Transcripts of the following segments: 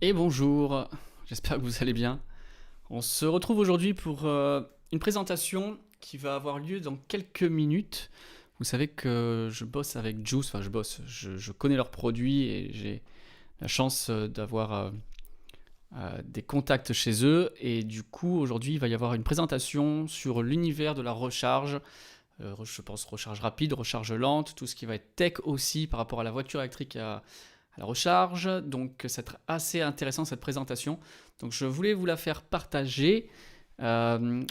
Et bonjour, j'espère que vous allez bien. On se retrouve aujourd'hui pour une présentation qui va avoir lieu dans quelques minutes. Vous savez que je bosse avec Juice, enfin je connais leurs produits et j'ai la chance d'avoir des contacts chez eux. Et du coup, aujourd'hui, il va y avoir une présentation sur l'univers de la recharge. Je pense recharge rapide, recharge lente, tout ce qui va être tech aussi par rapport à la voiture électrique à la recharge. Donc ça va être assez intéressant cette présentation. Donc je voulais vous la faire partager. On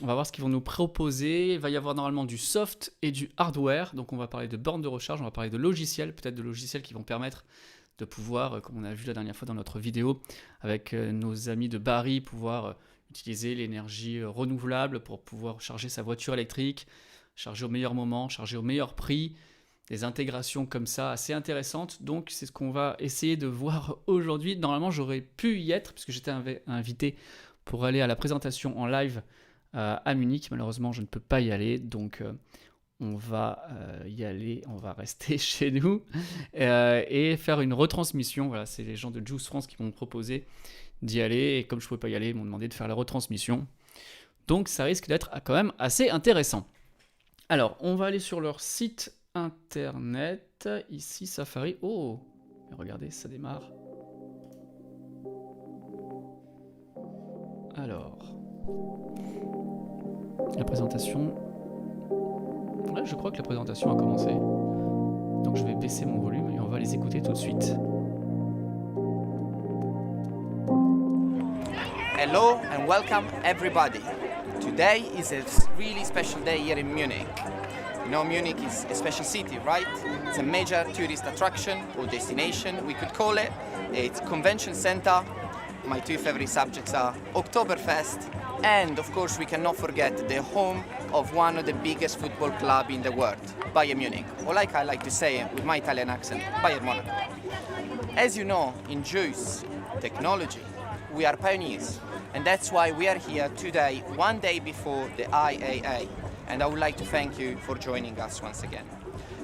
va voir ce qu'ils vont nous proposer. Il va y avoir normalement du soft et du hardware. Donc on va parler de bornes de recharge, on va parler de logiciels, peut-être de logiciels qui vont permettre de pouvoir, comme on a vu la dernière fois dans notre vidéo, avec nos amis de Barry, pouvoir utiliser l'énergie renouvelable pour pouvoir charger sa voiture électrique, charger au meilleur moment, charger au meilleur prix. Des intégrations comme ça assez intéressantes. Donc c'est ce qu'on va essayer de voir aujourd'hui. Normalement j'aurais pu y être puisque j'étais invité pour aller à la présentation en live à Munich. Malheureusement je ne peux pas y aller. Donc on va y aller, on va rester chez nous et faire une retransmission. Voilà, c'est les gens de Juice France qui m'ont proposé d'y aller. Et comme je ne pouvais pas y aller, ils m'ont demandé de faire la retransmission. Donc ça risque d'être quand même assez intéressant. Alors on va aller sur leur site internet, ici Safari. Oh, regardez, ça démarre. Alors, la présentation. Là, je crois que la présentation a commencé. Donc je vais baisser mon volume et on va les écouter tout de suite. Hello and welcome everybody. Today is a really special day here in Munich. You know, Munich is a special city, right? It's a major tourist attraction or destination, we could call it. It's a convention center. My two favorite subjects are Oktoberfest and, of course, we cannot forget the home of one of the biggest football clubs in the world, Bayern Munich. Or like I like to say with my Italian accent, Bayern Monaco. As you know, in Juice technology, we are pioneers. And that's why we are here today, one day before the IAA. And I would like to thank you for joining us once again.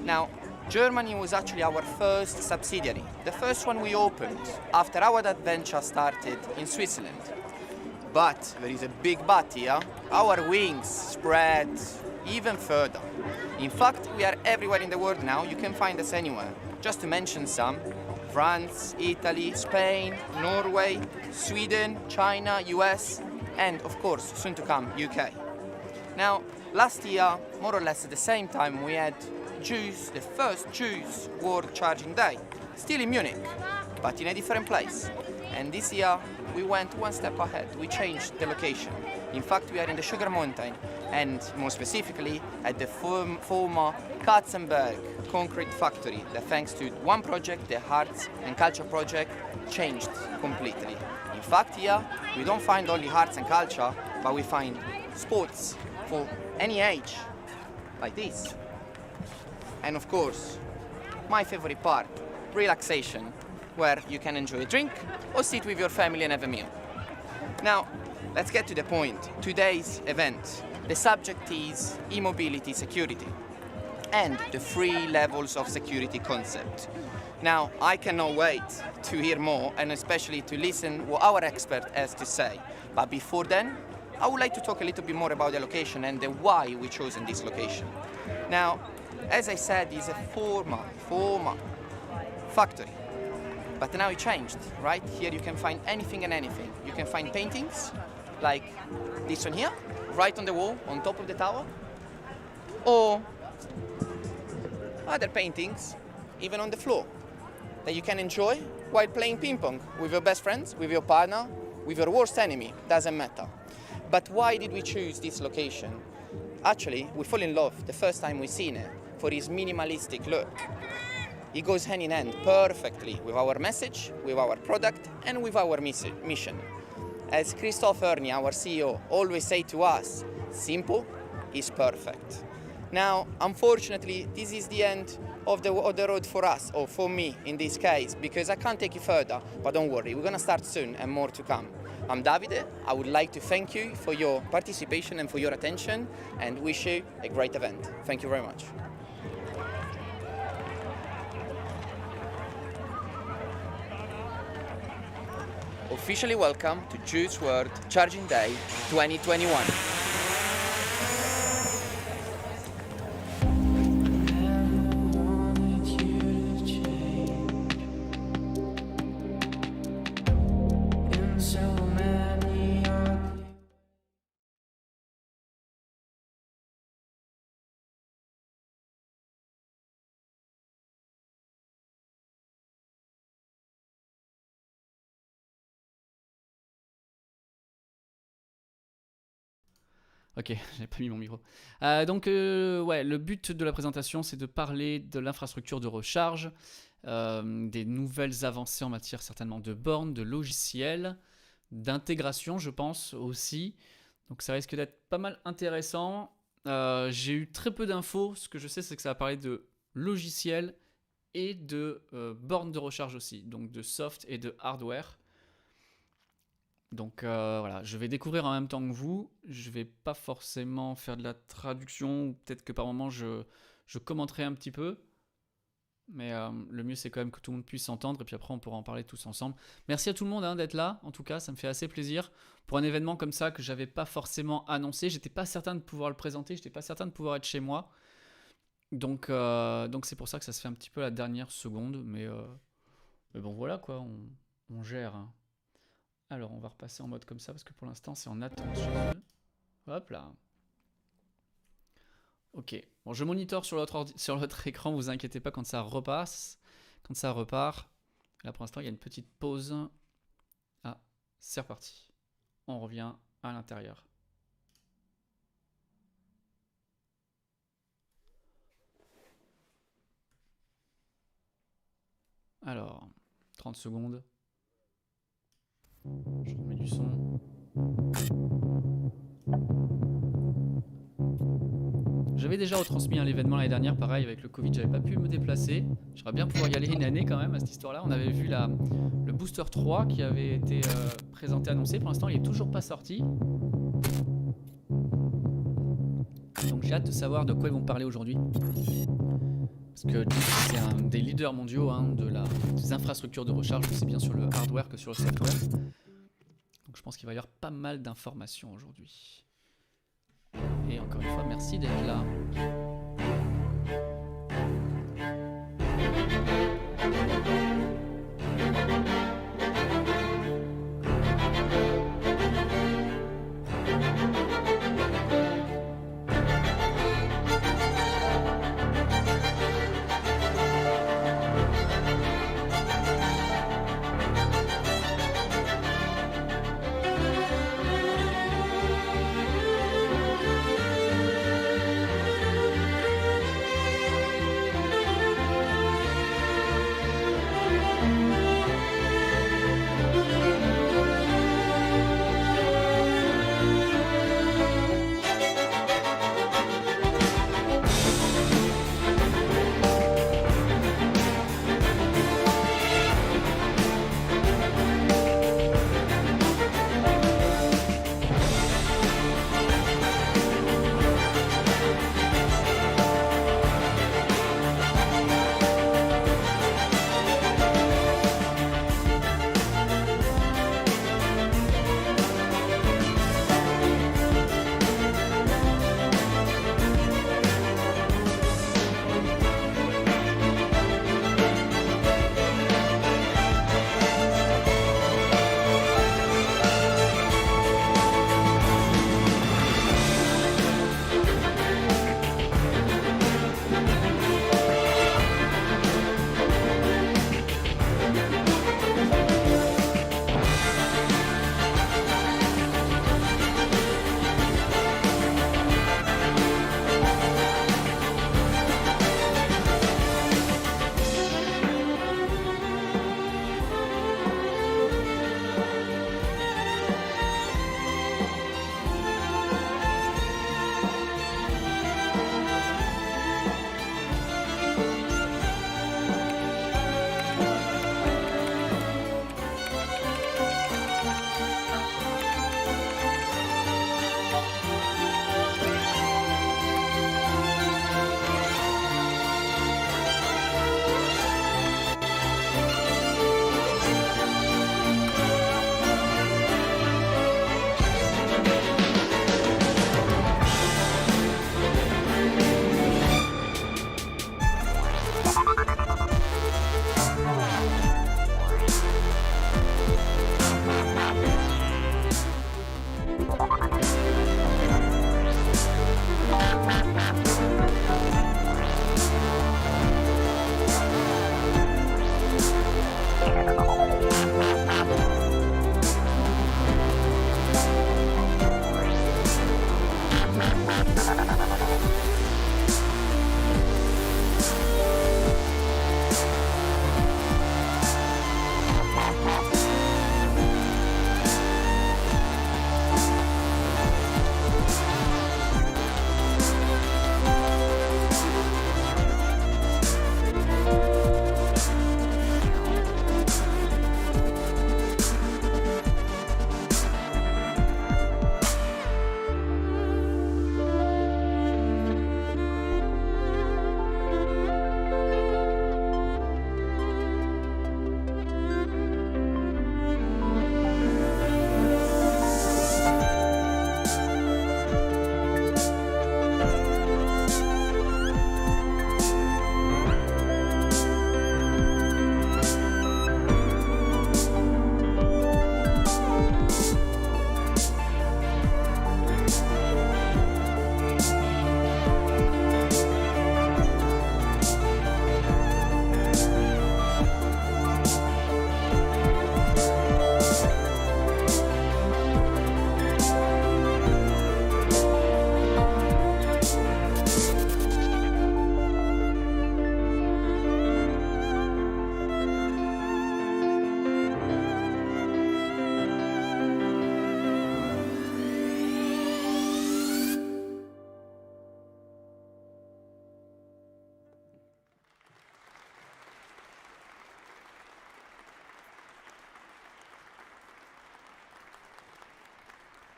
Now, Germany was actually our first subsidiary, the first one we opened after our adventure started in Switzerland. But there is a big but here. Our wings spread even further. In fact, we are everywhere in the world now. You can find us anywhere. Just to mention some: France, Italy, Spain, Norway, Sweden, China, US, and of course, soon to come, UK. Now, last year, more or less at the same time, we had Juice, the first Juice World Charging Day, still in Munich, but in a different place. And this year, we went one step ahead. We changed the location. In fact, we are in the Sugar Mountain, and more specifically, at the former Katzenberg concrete factory that, thanks to one project, the Arts and Culture project, changed completely. In fact, here, we don't find only arts and culture, but we find sports for any age, like this. And of course, my favorite part, relaxation, where you can enjoy a drink or sit with your family and have a meal. Now, let's get to the point. Today's event, the subject is e-mobility security and the 3 levels of security concept. Now, I cannot wait to hear more and especially to listen what our expert has to say. But before then, I would like to talk a little bit more about the location and the why we chosen this location. Now, as I said, it's a former factory, but now it changed, right? Here you can find anything and anything. You can find paintings, like this one here, right on the wall, on top of the tower, or other paintings, even on the floor, that you can enjoy while playing ping pong with your best friends, with your partner, with your worst enemy, doesn't matter. But why did we choose this location? Actually, we fell in love the first time we seen it for its minimalistic look. It goes hand in hand perfectly with our message, with our product, and with our mission. As Christoph Ernie, our CEO, always say to us, simple is perfect. Now, unfortunately, this is the end of the road for us, or for me in this case, because I can't take it further, but don't worry, we're gonna start soon and more to come. I'm Davide. I would like to thank you for your participation and for your attention and wish you a great event. Thank you very much. officially welcome to Juice World Charging Day 2021. Ok, j'ai pas mis mon micro. Ouais, le but de la présentation, c'est de parler de l'infrastructure de recharge, des nouvelles avancées en matière certainement de bornes, de logiciels, d'intégration, je pense aussi. Donc ça risque d'être pas mal intéressant. J'ai eu très peu d'infos. Ce que je sais, c'est que ça va parler de logiciels et de bornes de recharge aussi, donc de soft et de hardware. Donc voilà, je vais découvrir en même temps que vous. Je vais pas forcément faire de la traduction, ou peut-être que par moment je commenterai un petit peu. Mais le mieux c'est quand même que tout le monde puisse s'entendre et puis après on pourra en parler tous ensemble. Merci à tout le monde d'être là, en tout cas ça me fait assez plaisir. Pour un événement comme ça que j'avais pas forcément annoncé, j'étais pas certain de pouvoir le présenter, j'étais pas certain de pouvoir être chez moi. Donc c'est pour ça que ça se fait un petit peu à la dernière seconde. Mais bon voilà quoi, on gère. Hein. Alors, on va repasser en mode comme ça parce que pour l'instant, c'est en attente chez eux. Hop là. Ok. Bon, je monitore sur l'autre écran, vous inquiétez pas quand ça repasse. Quand ça repart. Là, pour l'instant, il y a une petite pause. Ah, c'est reparti. On revient à l'intérieur. Alors, 30 secondes. Je remets du son. J'avais déjà retransmis à l'événement l'année dernière, pareil, avec le Covid, j'avais pas pu me déplacer. J'aimerais bien pouvoir y aller une année quand même à cette histoire-là. On avait vu le Booster 3 qui avait été présenté, annoncé. Pour l'instant, il est toujours pas sorti. Donc j'ai hâte de savoir de quoi ils vont parler aujourd'hui. Parce que c'est un des leaders mondiaux des infrastructures de recharge, aussi bien sur le hardware que sur le software. Donc je pense qu'il va y avoir pas mal d'informations aujourd'hui. Et encore une fois, merci d'être là.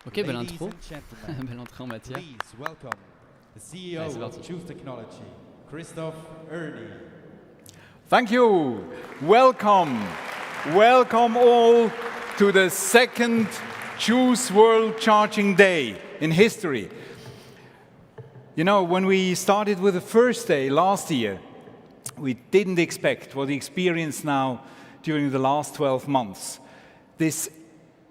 Ok, belle intro. Belle entrée en matière. Please welcome the CEO Allez, c'est of parti. Choose Technology, Christoph Ernie. Thank you. Welcome. Welcome all to the second Choose World Charging Day in history. You know, when we started with the first day last year, we didn't expect what we experience now during the last 12 months. This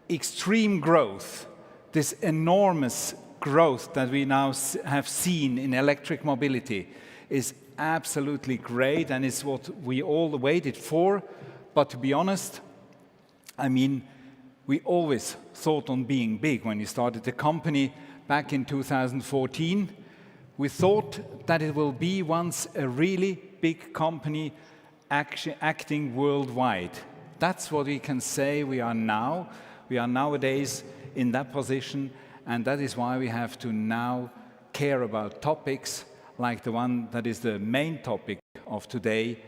extreme growth, this enormous growth that we now have seen in electric mobility is absolutely great and is what we all waited for. But to be honest, I mean, we always thought on being big. When we started the company back in 2014, we thought that it will be once a really big company acting worldwide. That's what we can say we are now. We are nowadays in that position, and that is why we have to now care about topics like the one that is the main topic of today,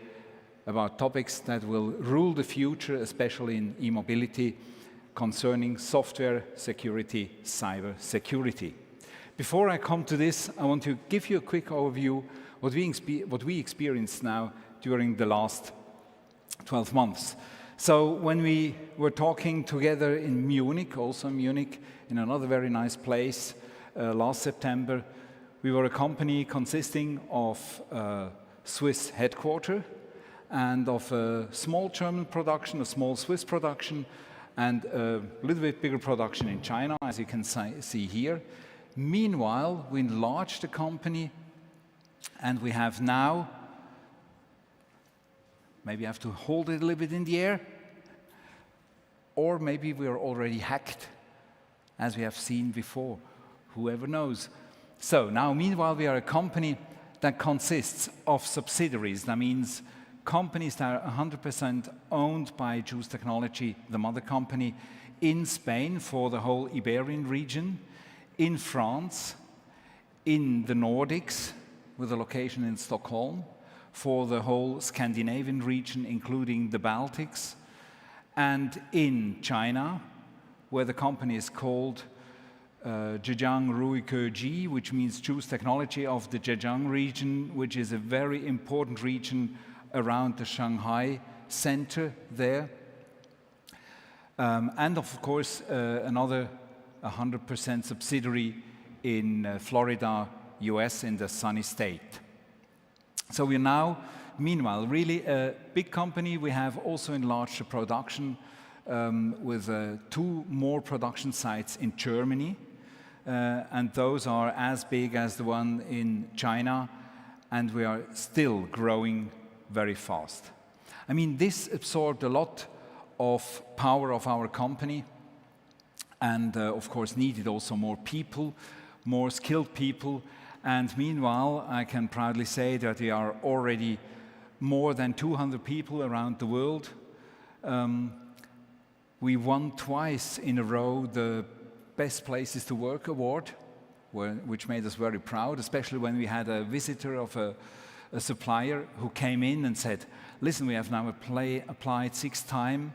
about topics that will rule the future, especially in e-mobility, concerning software security, cyber security. Before I come to this, I want to give you a quick overview what we experienced now during the last 12 months. So when we were talking together in Munich, also in Munich, in another very nice place, last September, we were a company consisting of a Swiss headquarter and of a small German production, a small Swiss production, and a little bit bigger production in China, as you can see here. Meanwhile, we enlarged the company, and we have now, maybe I have to hold it a little bit in the air, or maybe we are already hacked, as we have seen before. Whoever knows. So now, meanwhile, we are a company that consists of subsidiaries. That means companies that are 100% owned by Choose Technology, the mother company, in Spain for the whole Iberian region, in France, in the Nordics, with a location in Stockholm, for the whole Scandinavian region, including the Baltics, and in China, where the company is called Zhejiang Ruikeji, which means Choose Technology of the Zhejiang region, which is a very important region around the Shanghai center there. And of course, another 100% subsidiary in Florida, US, in the sunny state. So we're now, meanwhile, really a big company. We have also enlarged the production with 2 more production sites in Germany. And those are as big as the one in China, and we are still growing very fast. I mean, this absorbed a lot of power of our company, and of course needed also more people, more skilled people. And meanwhile, I can proudly say that we are already more than 200 people around the world. We won twice in a row the Best Places to Work award, which made us very proud, especially when we had a visitor of a supplier who came in and said, listen, we have now applied 6 times,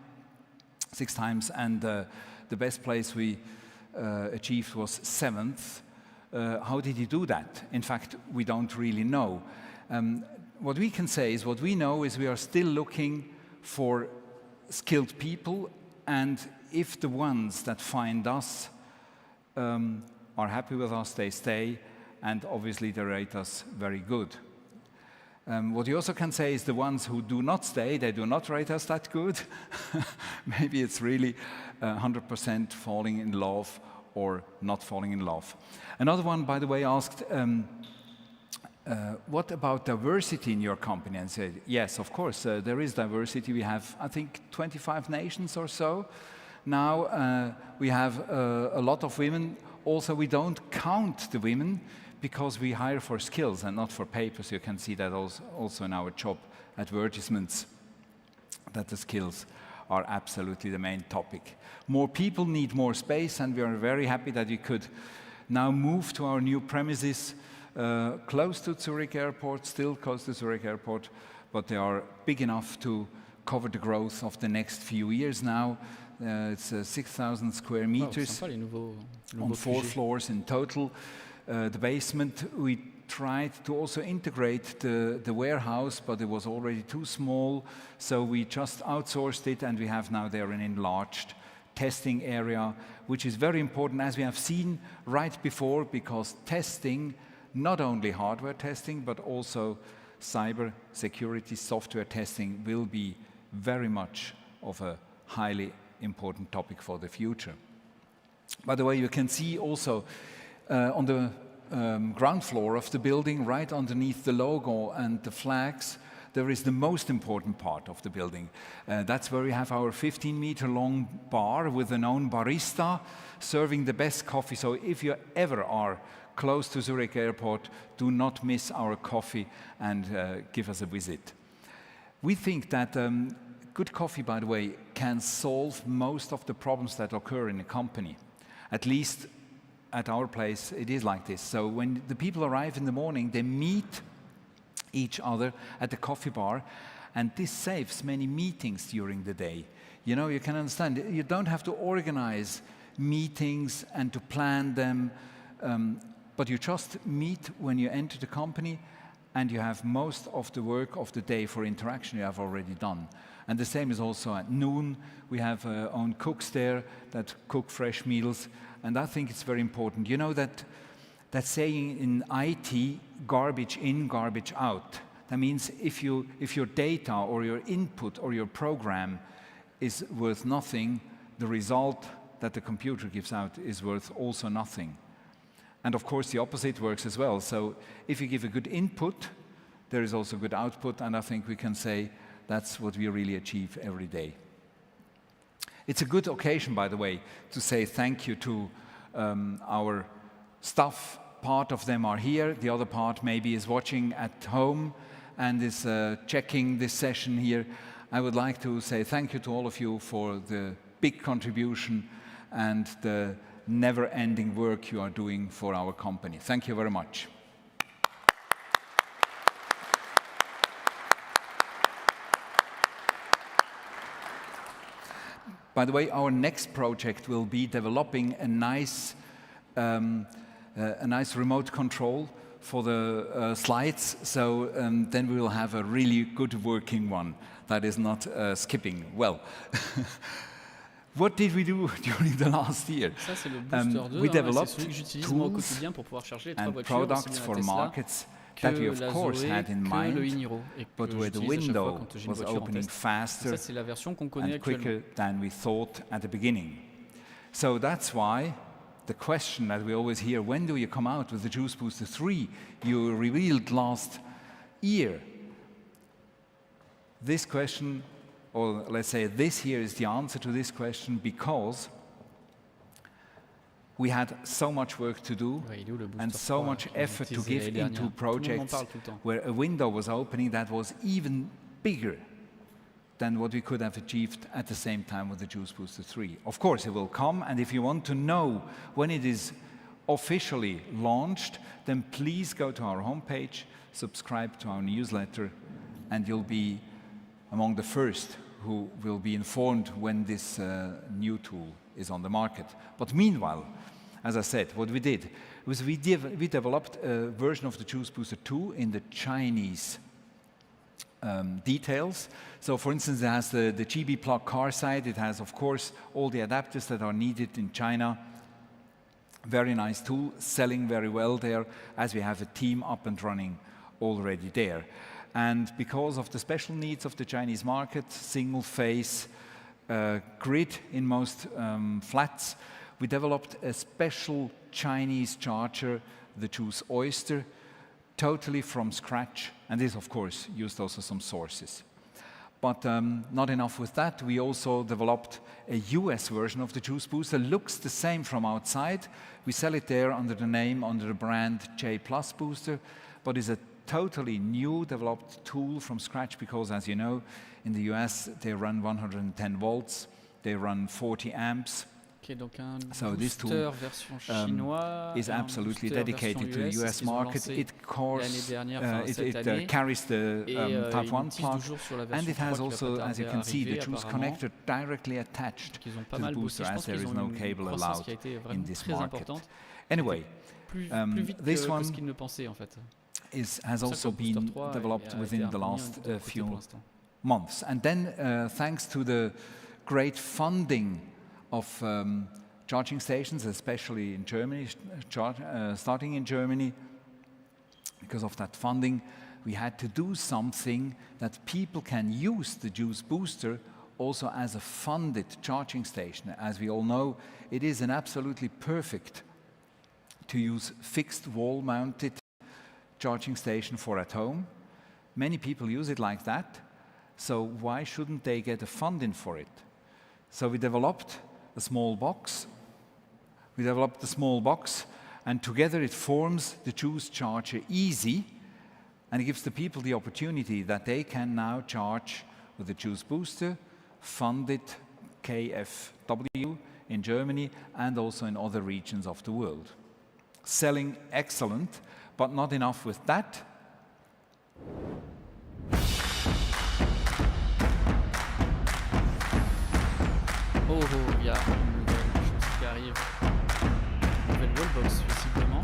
and the best place we achieved was 7th. How did you do that? In fact, we don't really know. What we can say is, what we know is we are still looking for skilled people, and if the ones that find us are happy with us, they stay, and obviously they rate us very good. What you also can say is the ones who do not stay, they do not rate us that good. Maybe it's really 100% falling in love or not falling in love. Another one, by the way, asked, what about diversity in your company? And said, yes, of course, there is diversity. We have, I think, 25 nations or so. Now we have a lot of women. Also, we don't count the women because we hire for skills and not for papers. You can see that also in our job advertisements, that the skills are absolutely the main topic. More people need more space, and we are very happy that we could now move to our new premises close to Zurich Airport, still close to Zurich Airport, but they are big enough to cover the growth of the next few years now. It's 6,000 square Wow, meters sympa les nouveaux on 4 QG. floors in total. The basement, we tried to also integrate the warehouse, but it was already too small, so we just outsourced it, and we have now there an enlarged testing area, which is very important, as we have seen right before, because testing, not only hardware testing, but also cyber security software testing will be very much of a highly important topic for the future. By the way, you can see also on the ground floor of the building, right underneath the logo and the flags, there is the most important part of the building. That's where we have our 15-meter-long bar with an own barista serving the best coffee. So if you ever are close to Zurich Airport, do not miss our coffee and give us a visit. We think that good coffee, by the way, can solve most of the problems that occur in a company. At least at our place, it is like this. So when the people arrive in the morning, they meet each other at the coffee bar, and this saves many meetings during the day. You know, you can understand, you don't have to organize meetings and to plan them, but you just meet when you enter the company, and you have most of the work of the day for interaction you have already done. And the same is also at noon. We have our own cooks there that cook fresh meals, and I think it's very important. You know that saying in IT, garbage in, garbage out. That means if your data or your input or your program is worth nothing, the result that the computer gives out is worth also nothing. And of course, the opposite works as well. So if you give a good input, there is also good output, and I think we can say that's what we really achieve every day. It's a good occasion, by the way, to say thank you to our staff. Part of them are here, the other part maybe is watching at home and is checking this session here. I would like to say thank you to all of you for the big contribution and the never-ending work you are doing for our company. Thank you very much. By the way, our next project will be developing a nice remote control for the slides, so then we will have a really good working one that is not skipping. Well, what did we do during the last year? Ça, c'est le booster 2, We hein, developed c'est celui que j'utilise moi au tools quotidien pour pouvoir charger les 3 and voitures, aussi products bien la for Tesla markets que that we of la course Zoé, had in que le mind, Iniro, et que but where the j'utilise à chaque fois window quand j'ai une was voiture en opening test. faster Ça, c'est la version qu'on connaît and actuellement. quicker than we thought at the beginning. So that's why the question that we always hear, when do you come out with the Juice Booster 3? You revealed last year. This question, or let's say this year is the answer to this question, because we had so much work to do Ouais, il est où le booster and so 3, much que j'ai effort to utilisé give l'année into dernière. Tout le monde m'en projects parle tout le temps. where a window was opening that was even bigger than what we could have achieved at the same time with the Juice Booster 3. Of course, it will come, and if you want to know when it is officially launched, then please go to our homepage, subscribe to our newsletter, and you'll be among the first who will be informed when this new tool is on the market. But meanwhile, as I said, what we did was we developed a version of the Juice Booster 2 in the Chinese details. So for instance, it has the GB plug car side. It has, of course, all the adapters that are needed in China. Very nice tool, selling very well there, as we have a team up and running already there. And because of the special needs of the Chinese market, single phase grid in most flats, we developed a special Chinese charger, the Juice Oyster, totally from scratch, and this, of course, used also some sources. But not enough with that, we also developed a US version of the Juice Booster. Looks the same from outside. We sell it there under the name, under the brand J Plus Booster, but is a totally new developed tool from scratch because, as you know, in the US they run 110 volts, they run 40 amps. Ok, donc un So this tool, booster version chinois is et un absolutely booster dedicated to version the US, US qu'ils ont market. lancé It l'année dernière, enfin, cette it année. carries the Et Type ils 1 misent plug, toujours sur la and version it 3 has qui va also, pas as you tarder à can see, arriver, the juice apparemment. connector directly attached Donc, ils ont pas to the mal booster, bossé. Je as pense there qu'ils is ont no une cable croissance allowed qui a été in vraiment this très market. importante. Anyway, Plus vite this que one ce qu'ils ne pensaient en fait. has C'est pour ça que also le booster been 3 developed a within été the remis last de côté few pour l'instant. months. And then, thanks to the great funding of charging stations, especially in Germany, starting in Germany, because of that funding, we had to do something that people can use the juice booster also as a funded charging station. As we all know, it is an absolutely perfect to use fixed wall-mounted charging station for at home. Many people use it like that, so why shouldn't they get a funding for it? So we developed a small box. And together it forms the juice charger easy, and it gives the people the opportunity that they can now charge with the juice booster, funded KfW in Germany and also in other regions of the world. Selling excellent, but not enough with that. Oh, il y a une nouvelle chose qui arrive. Une nouvelle wallbox, visiblement.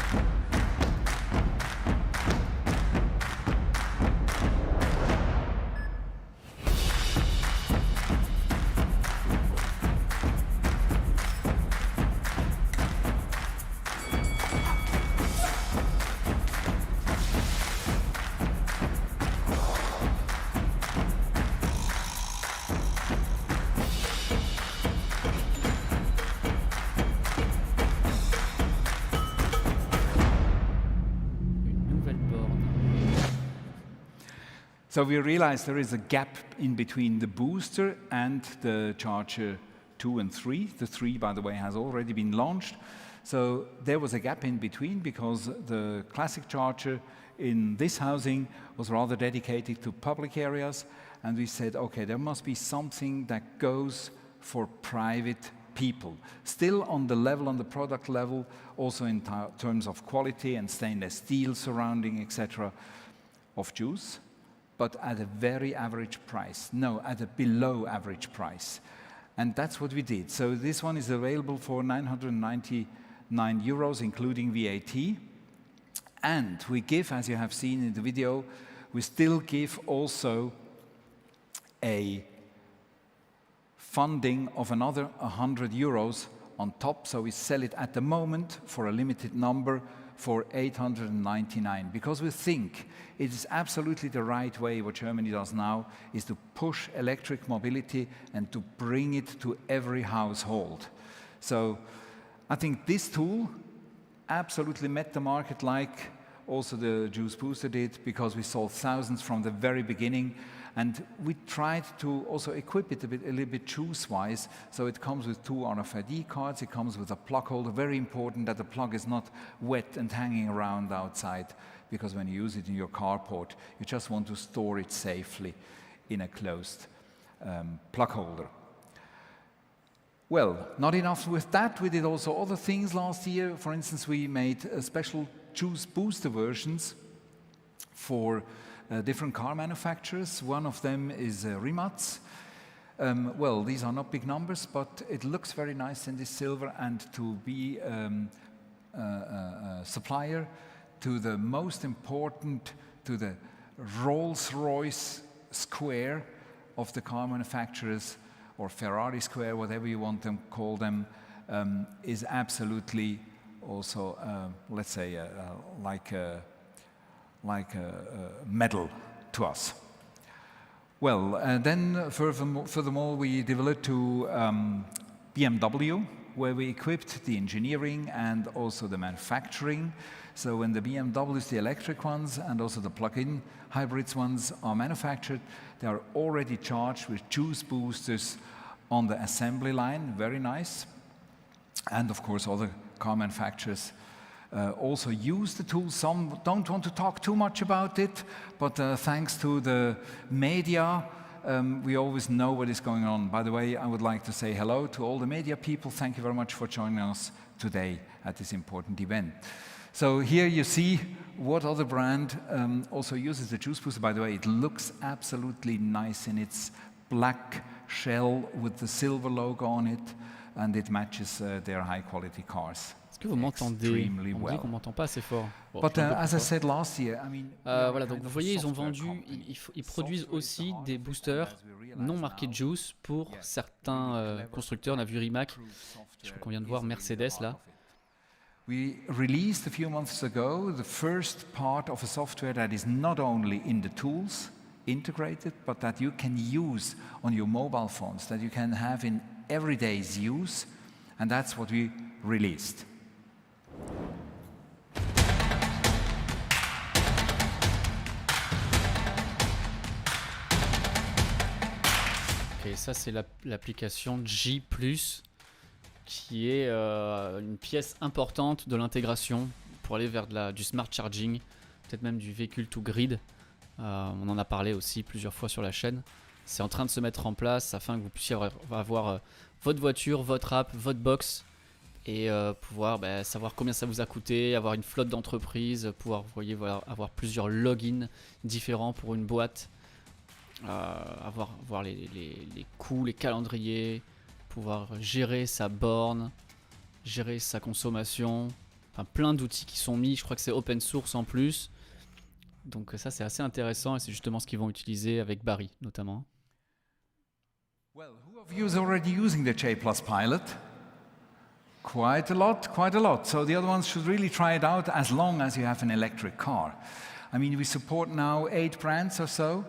So we realized there is a gap in between the booster and the charger 2 and 3. The 3, by the way, has already been launched. So there was a gap in between because the classic charger in this housing was rather dedicated to public areas. And we said, okay, there must be something that goes for private people. Still on the level, on the product level, also in terms of quality and stainless steel surrounding, etc., of juice, but at a very average price. No, at a below average price. And that's what we did. So this one is available for 999 euros, including VAT. And we give, as you have seen in the video, we still give also a funding of another 100 euros on top. So we sell it at the moment for a limited number for 899, because we think it is absolutely the right way. What Germany does now is to push electric mobility and to bring it to every household. So I think this tool absolutely met the market like also the juice booster did, because we sold thousands from the very beginning. And we tried to also equip it a little bit juice-wise. So it comes with 2 RFID cards, it comes with a plug holder. Very important that the plug is not wet and hanging around outside, because when you use it in your carport, you just want to store it safely in a closed plug holder. Well, not enough with that. We did also other things last year. For instance, we made special juice booster versions for different car manufacturers. One of them is Rimac. Well, these are not big numbers, but it looks very nice in this silver, and to be a supplier to the most important, to the Rolls-Royce square of the car manufacturers, or Ferrari square, whatever you want to call them, is absolutely also, let's say, like a medal to us. Well, then furthermore, we developed to BMW, where we equipped the engineering and also the manufacturing. So when the BMWs, the electric ones, and also the plug-in hybrids ones are manufactured, they are already charged with juice boosters on the assembly line. Very nice. And of course, other car manufacturers also use the tool. Some don't want to talk too much about it, but thanks to the media we always know what is going on. By the way, I would like to say hello to all the media people. Thank you very much for joining us today at this important event. So here you see what other brand also uses the juice booster. By the way, it looks absolutely nice in its black shell with the silver logo on it, and it matches their high-quality cars. Est-ce que vous m'entendez? On dit qu'on m'entend pas assez fort. Bon, But as I said last year, I mean, voilà, donc vous voyez, ils ont vendu, ils produisent aussi des boosters non marqués Juice pour certains constructeurs. On a vu Rimac, je crois qu'on vient de voir Mercedes là. We released a few months ago the first part of a software that is not only in the tools integrated, but that you can use on your mobile phones, that you can have in everyday's use, and that's what we released. Ok, ça c'est l'application J+, qui est une pièce importante de l'intégration pour aller vers du smart charging, peut-être même du véhicule to grid. On en a parlé aussi plusieurs fois sur la chaîne. C'est en train de se mettre en place afin que vous puissiez avoir votre voiture, votre app, votre box et pouvoir savoir combien ça vous a coûté, avoir une flotte d'entreprise, pouvoir avoir plusieurs logins différents pour une boîte, voir les coûts, les calendriers, pouvoir gérer sa borne, gérer sa consommation, enfin plein d'outils qui sont mis. Je crois que c'est open source en plus. Donc ça c'est assez intéressant et c'est justement ce qu'ils vont utiliser avec Barry notamment. Well, who of you is already using the J+ Pilot? Quite a lot. So the other ones should really try it out as long as you have an electric car. I mean, we support now 8 brands or so,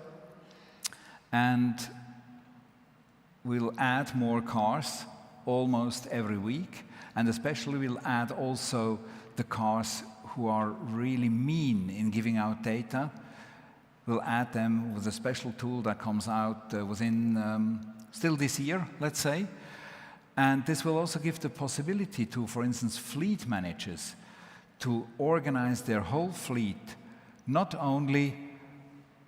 and we'll add more cars almost every week, and especially we'll add also the cars who are really mean in giving out data. We'll add them with a special tool that comes out within still this year, let's say. And this will also give the possibility to, for instance, fleet managers to organize their whole fleet, not only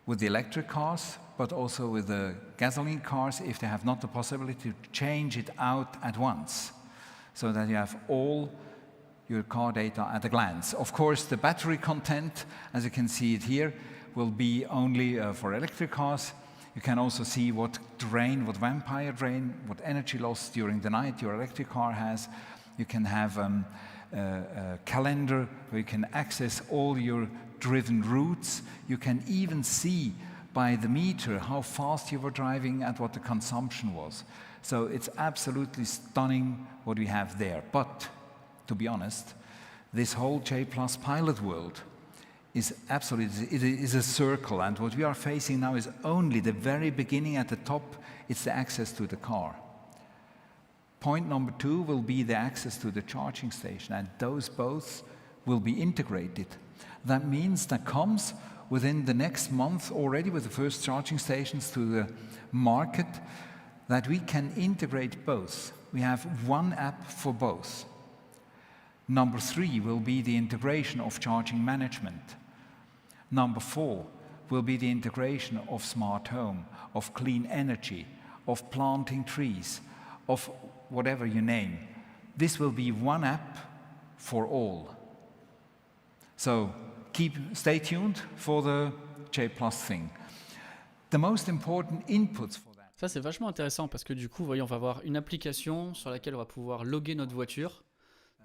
with the electric cars, but also with the gasoline cars, if they have not the possibility to change it out at once, so that you have all your car data at a glance. Of course, the battery content, as you can see it here, will be only for electric cars. You can also see what drain, what vampire drain, what energy loss during the night your electric car has. You can have a calendar where you can access all your driven routes. You can even see by the meter how fast you were driving and what the consumption was. So it's absolutely stunning what we have there. But to be honest, this whole J+ Pilot world is absolutely, it is a circle, and what we are facing now is only the very beginning at the top. It's the access to the car. Point number 2 will be the access to the charging station, and those both will be integrated. That means that comes within the next month already with the first charging stations to the market, that we can integrate both. We have one app for both. Number 3 will be the integration of charging management. Number 4 will be the integration of smart home, of clean energy, of planting trees, of whatever you name. This will be one app for all. So stay tuned for the J+ thing. The most important inputs for that. Ça c'est vachement intéressant parce que du coup, vous voyez, on va avoir une application sur laquelle on va pouvoir loguer notre voiture,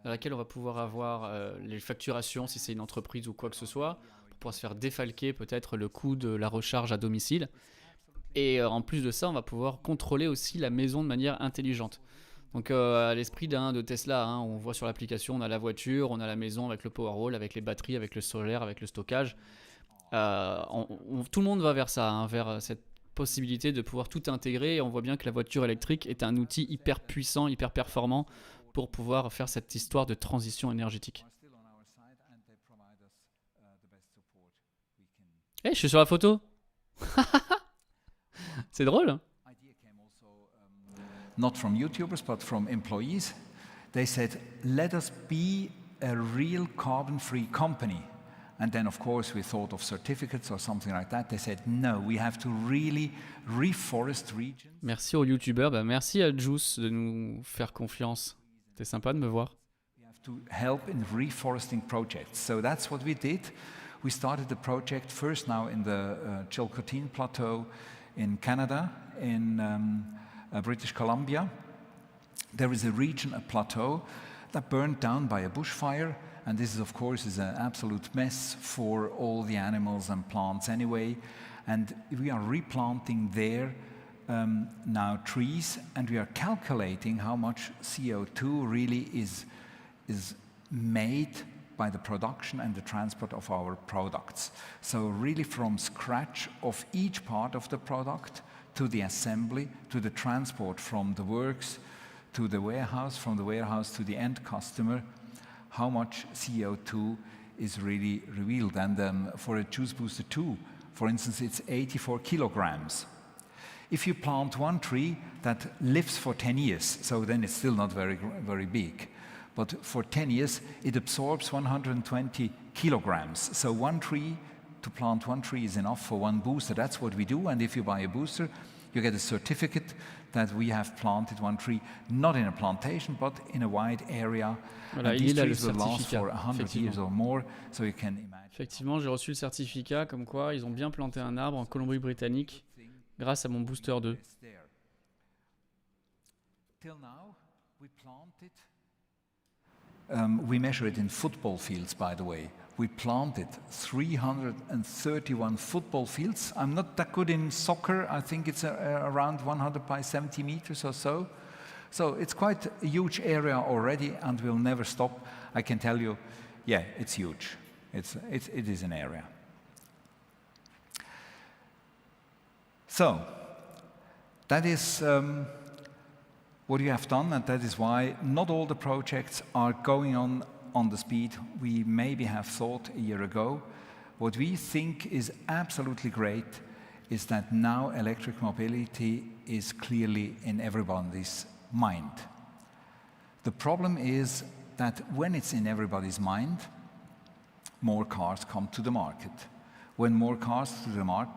dans laquelle on va pouvoir avoir les facturations si c'est une entreprise ou quoi que ce soit, pour pouvoir se faire défalquer peut-être le coût de la recharge à domicile. Et en plus de ça, on va pouvoir contrôler aussi la maison de manière intelligente. Donc à l'esprit de Tesla, hein, on voit sur l'application, on a la voiture, on a la maison avec le Powerwall, avec les batteries, avec le solaire, avec le stockage. Tout le monde va vers ça, hein, vers cette possibilité de pouvoir tout intégrer. Et on voit bien que la voiture électrique est un outil hyper puissant, hyper performant pour pouvoir faire cette histoire de transition énergétique. Hey, je suis sur la photo. C'est drôle. Not from YouTubers, but from employees. They said, let us be a real carbon-free company. And then, of course, we thought of certificates or something like that. They said, no, we have to really reforest regions. Merci aux youtubeurs. Bah, merci à Juice de nous faire confiance. C'était sympa de me voir. We have to help in reforesting projects. So that's what we did. We started the project first now in the Chilcotin Plateau in Canada, in British Columbia. There is a region, a plateau, that burned down by a bushfire. And this is, of course, is an absolute mess for all the animals and plants anyway. And we are replanting there now trees, and we are calculating how much CO2 really is made by the production and the transport of our products. So really from scratch of each part of the product to the assembly, to the transport from the works to the warehouse, from the warehouse to the end customer, how much CO2 is really revealed. And for a Juice Booster 2, for instance, it's 84 kilograms. If you plant one tree that lives for 10 years, so then it's still not very big, but for 10 years, it absorbs 120 kilograms. So to plant one tree is enough for one booster. That's what we do. And if you buy a booster, you get a certificate that we have planted one tree, not in a plantation, but in a wide area. Voilà, and these trees will last for 100 years or more, so you can imagine. Effectivement, j'ai reçu le certificat comme quoi ils ont bien planté un arbre en Colombie-Britannique grâce à mon booster 2. Till now, we planted. We measure it in football fields, by the way. We planted 331 football fields. I'm not that good in soccer. I think it's around 100 by 70 meters or so. So it's quite a huge area already, and we'll never stop. I can tell you, yeah, it's huge. It is an area. So that is what you have done, and that is why not all the projects are going on the speed we maybe have thought a year ago. What we think is absolutely great is that now electric mobility is clearly in everybody's mind. The problem is that when it's in everybody's mind, more cars come to the market. When more cars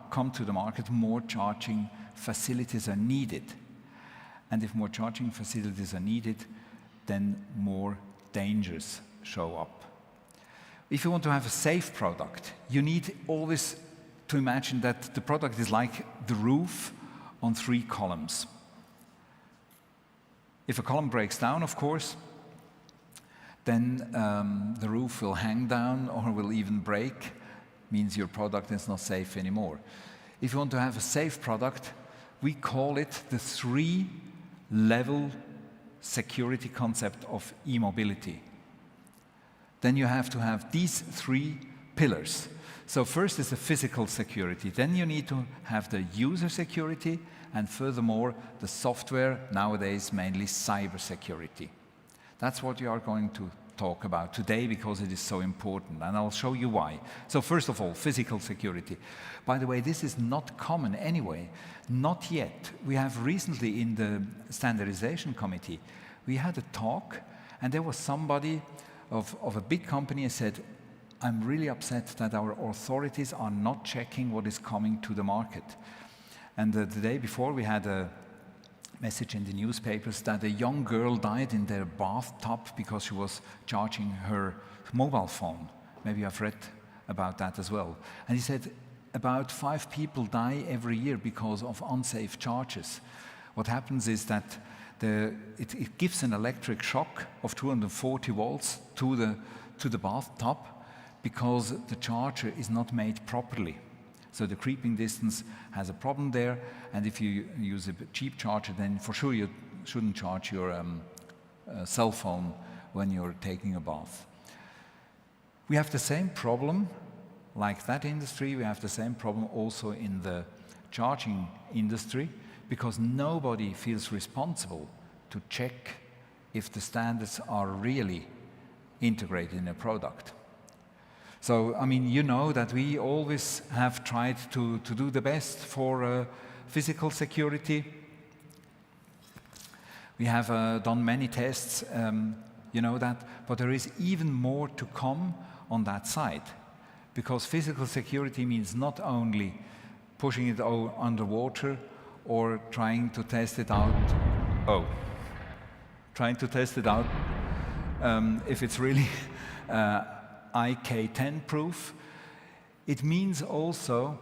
come to the market, more charging facilities are needed. And if more charging facilities are needed, then more dangers show up. If you want to have a safe product, you need always to imagine that the product is like the roof on 3 columns. If a column breaks down, of course, then the roof will hang down or will even break, means your product is not safe anymore. If you want to have a safe product, we call it the 3-level security concept of e-mobility. Then you have to have these 3 pillars. So first is the physical security. Then you need to have the user security, and furthermore, the software, nowadays mainly cyber security. That's what we are going to talk about today because it is so important, and I'll show you why. So first of all, physical security. By the way, this is not common anyway, not yet. We have recently in the standardization committee, we had a talk, and there was somebody of a big company who said, I'm really upset that our authorities are not checking what is coming to the market. And the day before we had a message in the newspapers that a young girl died in their bathtub because she was charging her mobile phone. Maybe I've read about that as well. And he said about 5 people die every year because of unsafe charges. What happens is that it gives an electric shock of 240 volts to the bathtub because the charger is not made properly. So the creeping distance has a problem there, and if you use a cheap charger, then for sure you shouldn't charge your cell phone when you're taking a bath. We have the same problem, like that industry, we have the same problem also in the charging industry, because nobody feels responsible to check if the standards are really integrated in a product. So, I mean, you know that we always have tried to do the best for physical security. We have done many tests, you know that, but there is even more to come on that side. because physical security means not only pushing it underwater or trying to test it out. Trying to test it out if it's really IK10 proof. It means also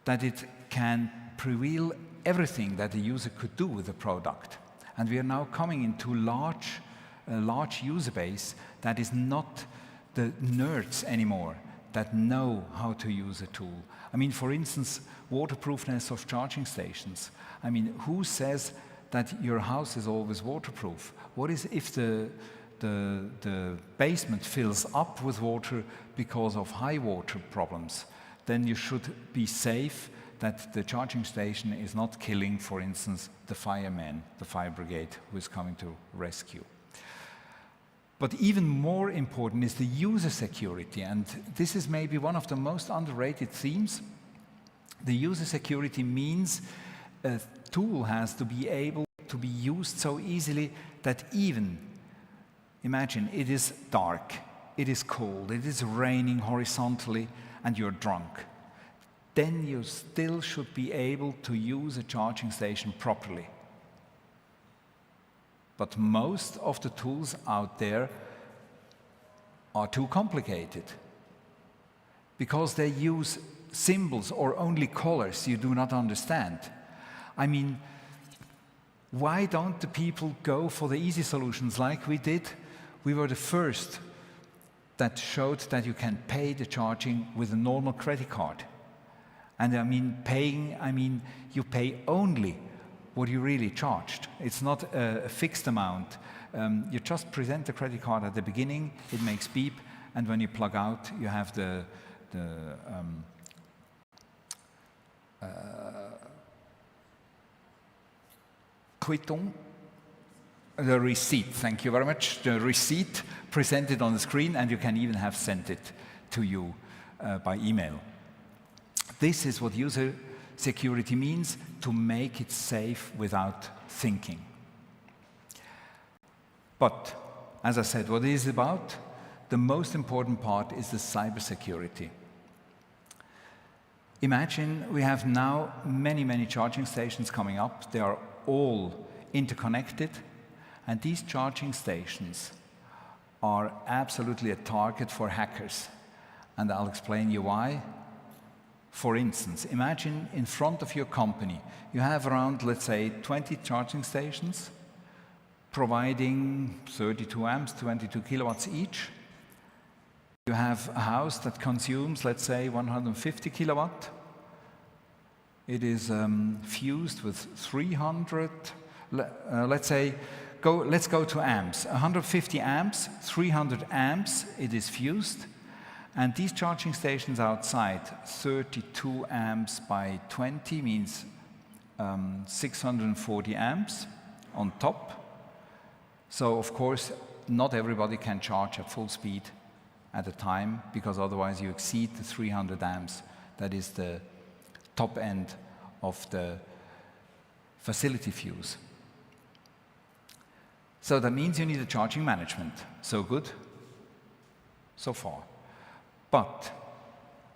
that it can reveal everything that the user could do with the product. And we are now coming into a large user base that is not the nerds anymore that know how to use a tool. I mean, for instance, waterproofness of charging stations. I mean, who says that your house is always waterproof? What is if the basement fills up with water because of high water problems? Then you should be safe that the charging station is not killing, for instance, the fireman, the fire brigade who is coming to rescue. But even more important is the user security, and this is maybe one of the most underrated themes. The user security means a tool has to be able to be used so easily that even, imagine, it is dark, it is cold, it is raining horizontally, and you're drunk. Then you still should be able to use a charging station properly. But most of the tools out there are too complicated because they use symbols or only colors you do not understand. I mean, why don't the people go for the easy solutions like we did? We were the first that showed that you can pay the charging with a normal credit card. And I mean, you pay only what you really charged. It's not a fixed amount. You just present the credit card at the beginning, it makes beep, and when you plug out, you have the Quittung, the receipt, thank you very much. The receipt presented on the screen, and you can even have sent it to you by email. This is what user security means, to make it safe without thinking. But, as I said, what it is about, the most important part is the cybersecurity. Imagine we have now many charging stations coming up. They are all interconnected, and these charging stations are absolutely a target for hackers. And I'll explain you why. For instance, imagine in front of your company, you have around, let's say, 20 charging stations providing 32 amps, 22 kilowatts each. You have a house that consumes, let's say, 150 kilowatt. It is fused with 300, let's go to amps. 150 amps, 300 amps, it is fused. And these charging stations outside, 32 amps by 20 means 640 amps on top. So, of course, not everybody can charge at full speed at a time, because otherwise you exceed the 300 amps. That is the top end of the facility fuse. So that means you need a charging management. So good, so far. But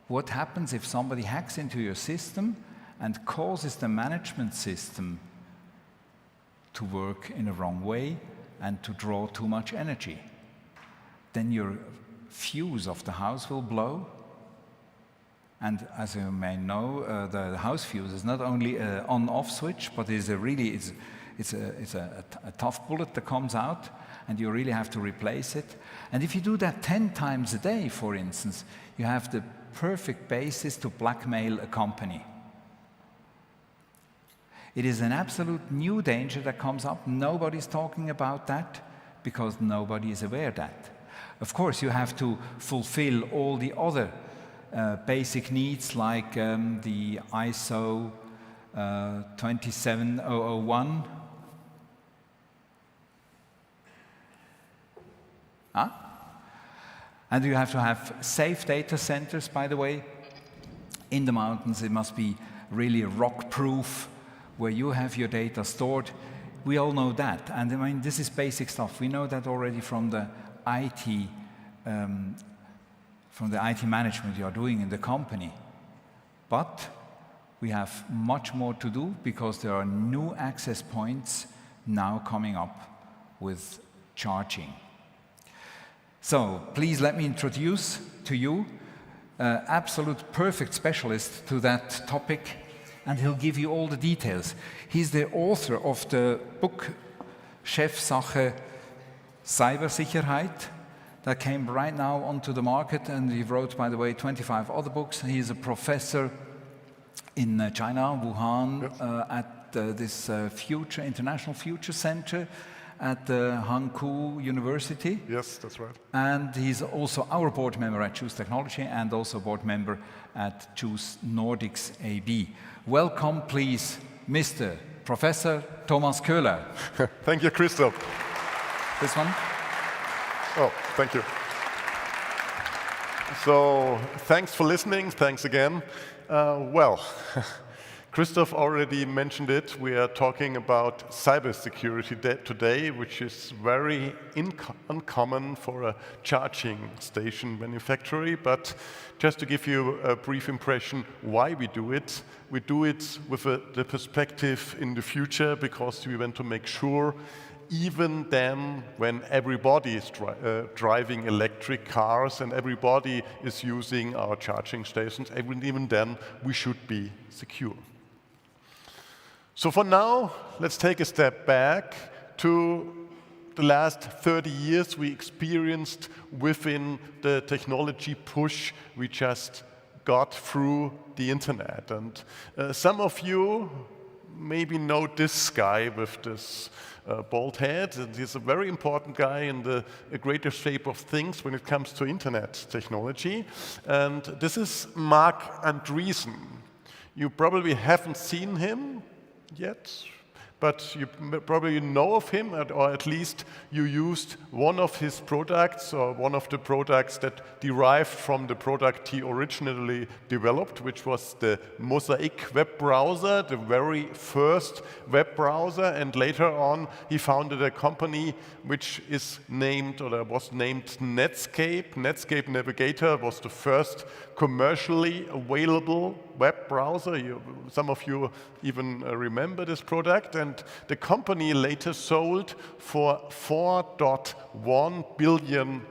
what happens if somebody hacks into your system and causes the management system to work in a wrong way and to draw too much energy? Then your fuse of the house will blow. And as you may know, the house fuse is not only an on-off switch, but it's a tough bullet that comes out, and you really have to replace it. And if you do that 10 times a day, for instance, you have the perfect basis to blackmail a company. It is an absolute new danger that comes up. Nobody's talking about that because nobody is aware of that. Of course, you have to fulfill all the other basic needs, like the ISO 27001. And you have to have safe data centers, by the way. In the mountains, it must be really rock-proof, where you have your data stored. We all know that. And I mean, this is basic stuff. We know that already from the IT from the IT management you are doing in the company. But we have much more to do because there are new access points now coming up with charging. So please let me introduce to you an absolute perfect specialist to that topic, and he'll give you all the details. He's the author of the book Chefsache Cybersicherheit that came right now onto the market, and he wrote, by the way, 25 other books. He's a professor in China, Wuhan, at this International Future Center at the Hankou University. Yes, that's right. And he's also our board member at Choose Technology and also board member at Choose Nordics AB. Welcome, please, Mr. Professor Thomas Köhler. Thank you, Christoph. This one? Oh, thank you. So, thanks for listening. Thanks again. Well, Christoph already mentioned it. We are talking about cybersecurity today, which is very uncommon for a charging station manufacturer. But just to give you a brief impression why we do it with the perspective in the future, because we want to make sure even then, when everybody is driving electric cars and everybody is using our charging stations, even then, we should be secure. So for now, let's take a step back to the last 30 years we experienced within the technology push we just got through the internet. And some of you maybe know this guy with this bald head, and he's a very important guy in the greater shape of things when it comes to internet technology. And this is Marc Andreessen. You probably haven't seen him yet, but you probably know of him, or at least you used one of his products or one of the products that derived from the product he originally developed, which was the Mosaic web browser, the very first web browser. And later on, he founded a company which is named, or was named Netscape. Netscape Navigator was the first commercially available web browser. Some of you even remember this product. And the company later sold for $4.1 billion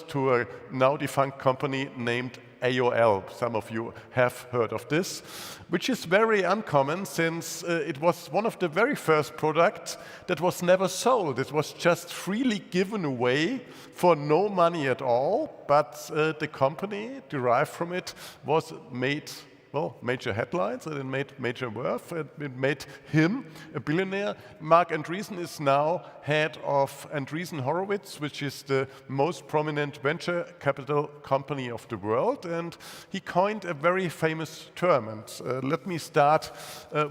to a now defunct company named AOL. Some of you have heard of this, which is very uncommon since it was one of the very first products that was never sold. It was just freely given away for no money at all, but the company derived from it was made, well, major headlines, and it made major worth. It made him a billionaire. Marc Andreessen is now head of Andreessen Horowitz, which is the most prominent venture capital company of the world. And he coined a very famous term. And let me start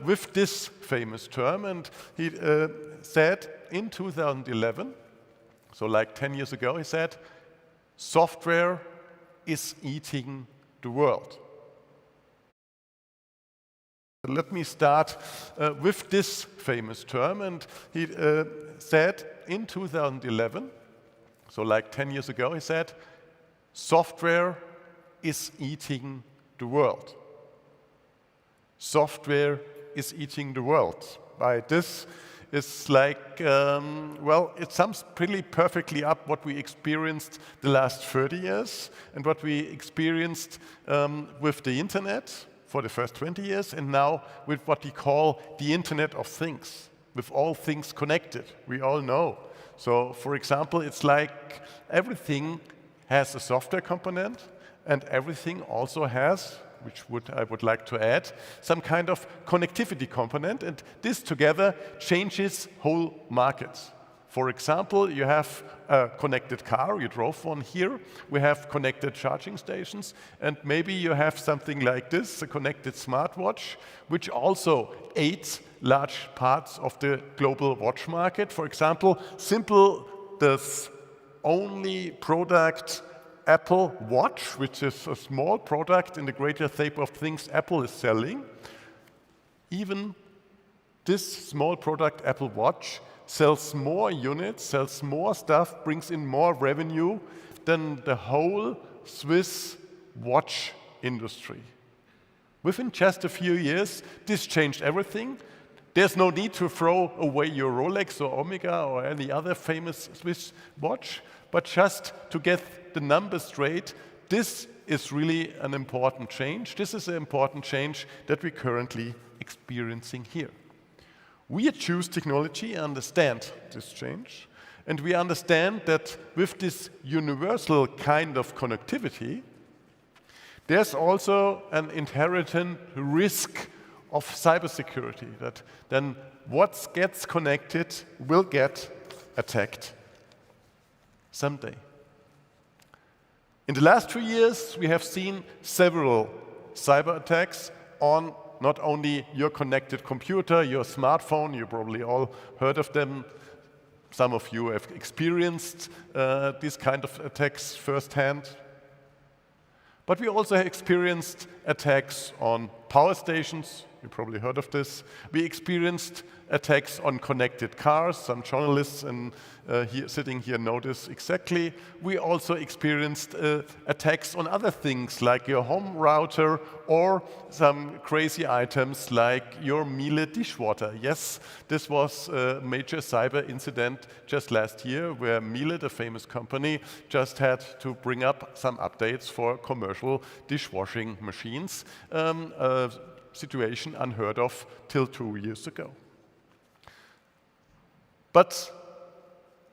with this famous term. And he said in 2011, so like 10 years ago, he said, software is eating the world. Let me start with this famous term. And he said in 2011, so like 10 years ago, he said, software is eating the world. Software is eating the world. By this, it's like, well, it sums pretty perfectly up what we experienced the last 30 years and what we experienced with the internet for the first 20 years, and now with what we call the Internet of Things, with all things connected. We all know. So, for example, it's like everything has a software component, and everything also has, which I would like to add, some kind of connectivity component, and this together changes whole markets. For example, you have a connected car, you drove one here, we have connected charging stations, and maybe you have something like this, a connected smartwatch, which also aids large parts of the global watch market. For example, the only product Apple Watch, which is a small product in the greater shape of things Apple is selling, even this small product, Apple Watch, sells more units, sells more stuff, brings in more revenue than the whole Swiss watch industry. Within just a few years, this changed everything. There's no need to throw away your Rolex or Omega or any other famous Swiss watch, but just to get the numbers straight, this is really an important change. This is an important change that we're currently experiencing here. We at Choose Technology understand this change, and we understand that with this universal kind of connectivity, there's also an inherent risk of cybersecurity, that then what gets connected will get attacked someday. In the last 2 years, we have seen several cyber attacks on not only your connected computer, your smartphone, you probably all heard of them. Some of you have experienced these kind of attacks firsthand. But we also experienced attacks on power stations. You probably heard of this. We experienced attacks on connected cars. Some journalists sitting here know this exactly. We also experienced attacks on other things like your home router or some crazy items like your Miele dishwater. Yes, this was a major cyber incident just last year where Miele, the famous company, just had to bring up some updates for commercial dishwashing machines. A situation unheard of till 2 years ago. But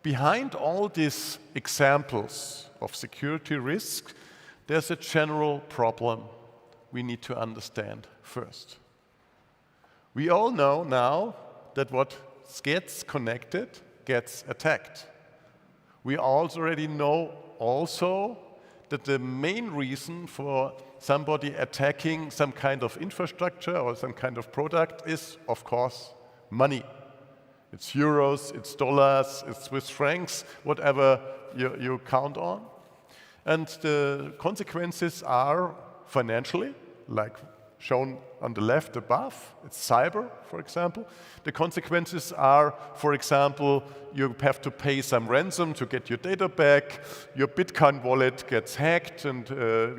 behind all these examples of security risk, there's a general problem we need to understand first. We all know now that what gets connected gets attacked. We already know also that the main reason for somebody attacking some kind of infrastructure or some kind of product is, of course, money. It's euros, it's dollars, it's Swiss francs, whatever you count on. And the consequences are financially, like shown on the left above. It's cyber, for example. The consequences are, for example, you have to pay some ransom to get your data back, your Bitcoin wallet gets hacked, and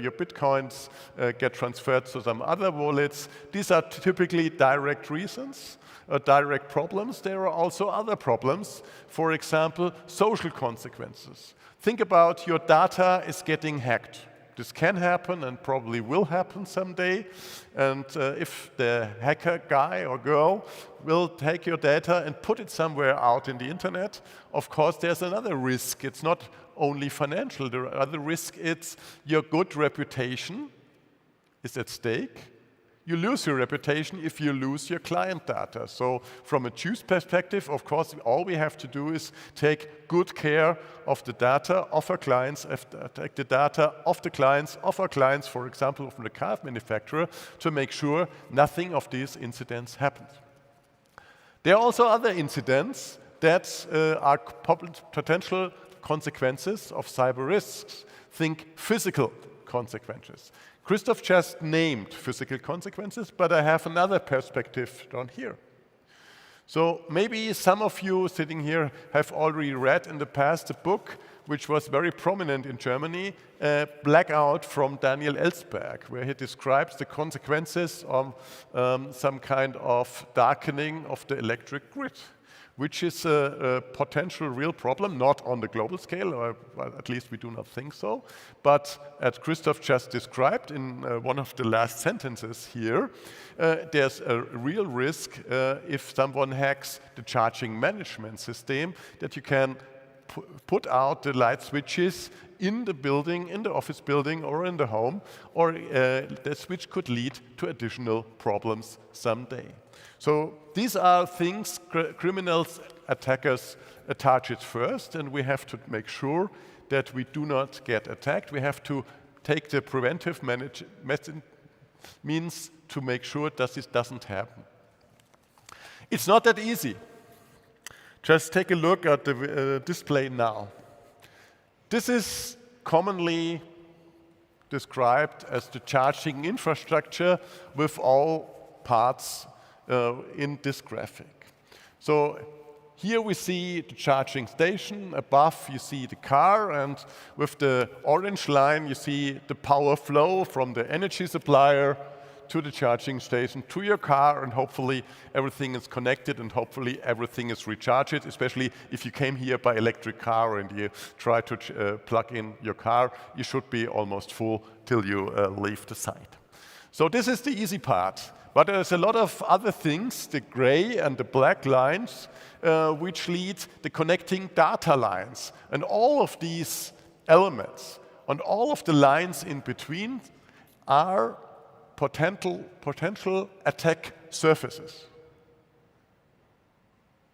your Bitcoins get transferred to some other wallets. These are typically direct reasons, direct problems. There are also other problems, for example, social consequences. Think about your data is getting hacked. This can happen and probably will happen someday. And if the hacker guy or girl will take your data and put it somewhere out in the internet, of course, there's another risk. It's not only financial. The other risk is your good reputation is at stake. You lose your reputation if you lose your client data. So from a Choose perspective, of course, all we have to do is take good care of the data of our clients, take the data of the clients, of our clients, for example, from the car manufacturer, to make sure nothing of these incidents happens. There are also other incidents that are potential consequences of cyber risks. Think physical consequences. Christoph just named physical consequences, but I have another perspective down here. So maybe some of you sitting here have already read in the past a book which was very prominent in Germany, Blackout from Daniel Ellsberg, where he describes the consequences of some kind of darkening of the electric grid, which is a potential real problem, not on the global scale, or well, at least we do not think so, but as Christoph just described in one of the last sentences here, there's a real risk if someone hacks the charging management system that you can put out the light switches in the building, in the office building or in the home, or the switch could lead to additional problems someday. So these are things criminals, attackers target first, and we have to make sure that we do not get attacked. We have to take the preventive means to make sure that this doesn't happen. It's not that easy. Just take a look at the display now. This is commonly described as the charging infrastructure with all parts in this graphic. So here we see the charging station. Above you see the car, and with the orange line you see the power flow from the energy supplier to the charging station, to your car, and hopefully everything is connected and hopefully everything is recharged, especially if you came here by electric car and you try to plug in your car, you should be almost full till you leave the site. So this is the easy part. But there's a lot of other things, the gray and the black lines, which lead the connecting data lines. And all of these elements and all of the lines in between are potential attack surfaces.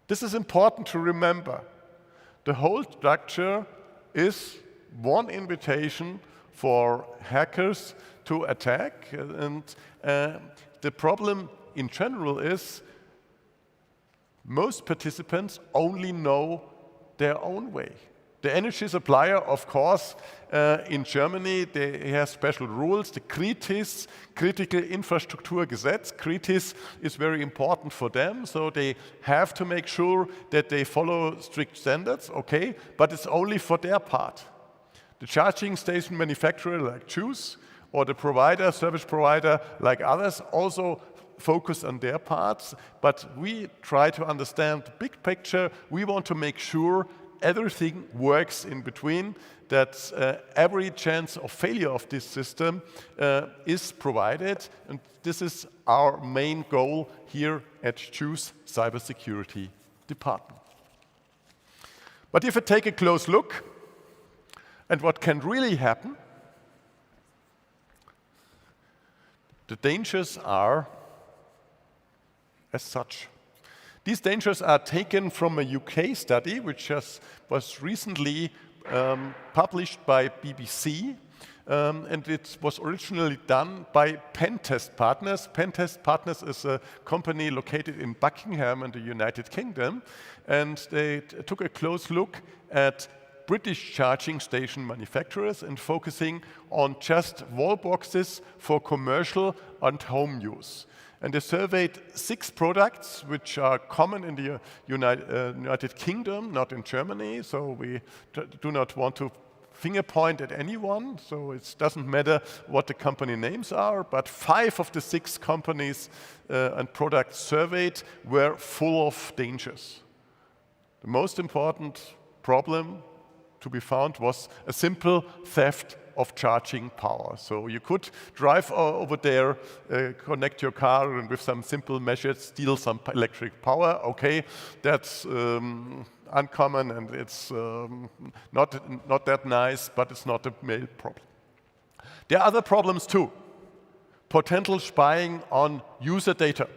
This is important to remember. The whole structure is one invitation for hackers to attack, and the problem in general is most participants only know their own way. The energy supplier, of course, in Germany, they have special rules. The CRITIS, Critical Infrastruktur Gesetz, CRITIS is very important for them, so they have to make sure that they follow strict standards, okay, but it's only for their part. The charging station manufacturer like Choose, or the provider, service provider like others, also focus on their parts, but we try to understand the big picture. We want to make sure everything works in between, that every chance of failure of this system is provided, and this is our main goal here at Choose Cybersecurity Department. But if I take a close look at what can really happen, the dangers are as such. These dangers are taken from a UK study, which was recently published by BBC, and it was originally done by Pentest Partners. Pentest Partners is a company located in Buckingham in the United Kingdom, and they took a close look at British charging station manufacturers and focusing on just wall boxes for commercial and home use. And they surveyed 6 products which are common in the United Kingdom, not in Germany, so we do not want to finger point at anyone, so it doesn't matter what the company names are, but 5 of the 6 companies and products surveyed were full of dangers. The most important problem to be found was a simple theft of charging power. So you could drive over there, connect your car, and with some simple measures steal some electric power. Okay, that's uncommon, and it's not that nice, but it's not a main problem. There are other problems too. Potential spying on user data.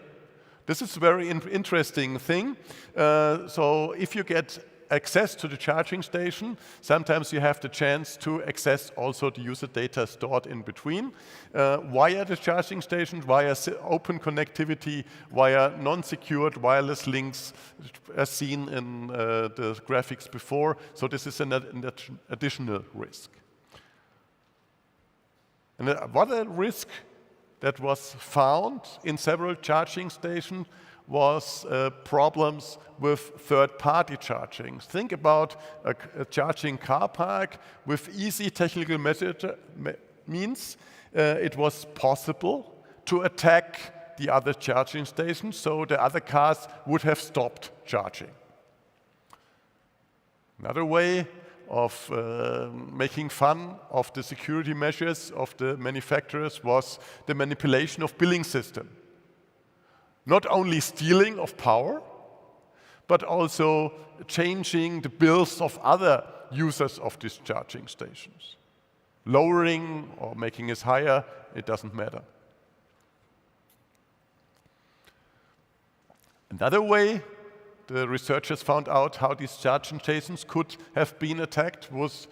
This is a very interesting thing. So if you get access to the charging station, sometimes you have the chance to access also the user data stored in between via the charging station, via open connectivity, via non-secured wireless links as seen in the graphics before. So this is an additional risk. And another risk that was found in several charging stations was problems with third-party charging. Think about a charging car park with easy technical means. It was possible to attack the other charging stations, so the other cars would have stopped charging. Another way of making fun of the security measures of the manufacturers was the manipulation of billing system. Not only stealing of power, but also changing the bills of other users of these charging stations. Lowering or making it higher, it doesn't matter. Another way the researchers found out how these charging stations could have been attacked was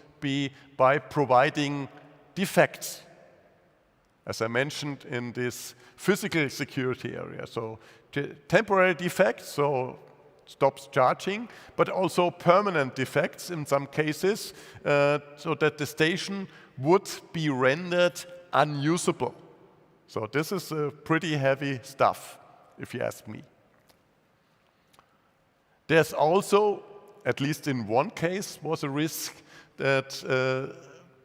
by providing defects, as I mentioned, in this physical security area. So temporary defects, so stops charging, but also permanent defects in some cases, so that the station would be rendered unusable. So this is pretty heavy stuff, if you ask me. There's also, at least in one case, was a risk that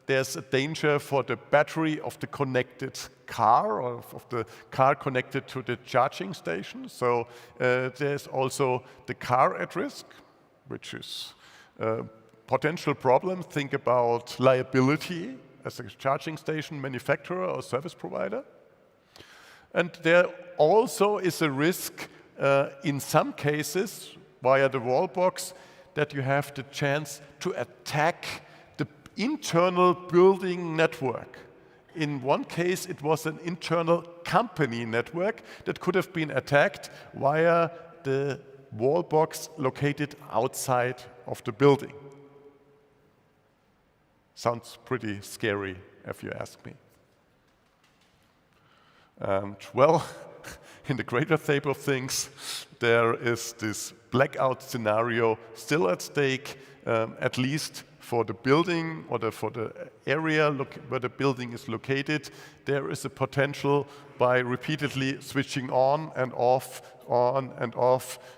there's a danger for the battery of the connected car or of the car connected to the charging station. So there's also the car at risk, which is a potential problem. Think about liability as a charging station manufacturer or service provider. And there also is a risk in some cases via the wall box that you have the chance to attack the internal building network. In one case, it was an internal company network that could have been attacked via the wall box located outside of the building. Sounds pretty scary, if you ask me. And well, in the greater table of things, there is this blackout scenario still at stake, at least for the building or for the area where the building is located. There is a potential by repeatedly switching on and off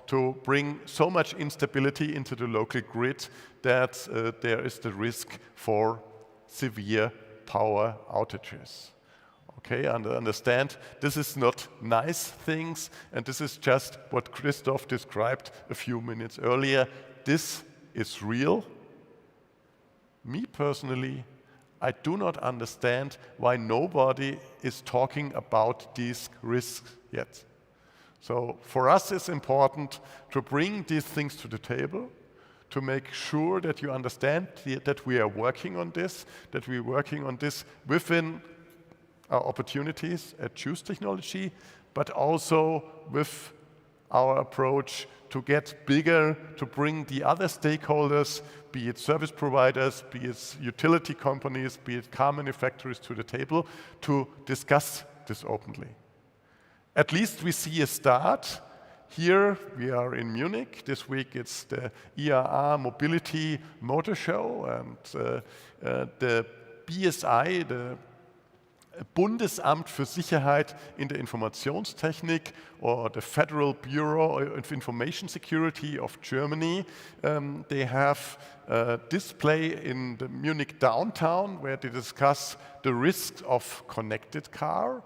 to bring so much instability into the local grid that there is the risk for severe power outages. Okay, understand, this is not nice things, and this is just what Christoph described a few minutes earlier. This is real. Me personally, I do not understand why nobody is talking about these risks yet. So for us, it's important to bring these things to the table, to make sure that you understand that we are working on this, that we're working on this within our opportunities at Choose Technology, but also with our approach to get bigger, to bring the other stakeholders, be it service providers, be it utility companies, be it car manufacturers to the table, to discuss this openly. At least we see a start. Here we are in Munich. This week it's the IAA Mobility Motor Show, and the BSI, the Bundesamt für Sicherheit in der Informationstechnik, or the Federal Bureau of Information Security of Germany. They have a display in the Munich downtown where they discuss the risks of connected car.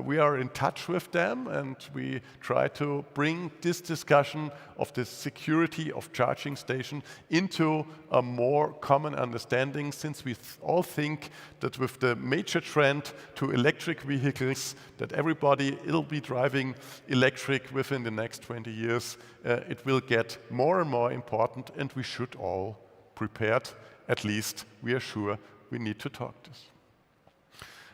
We are in touch with them, and we try to bring this discussion of the security of charging station into a more common understanding, since we all think that with the major trend to electric vehicles, that everybody will be driving electric within the next 20 years, it will get more and more important, and we should all prepared. At least we are sure we need to talk this.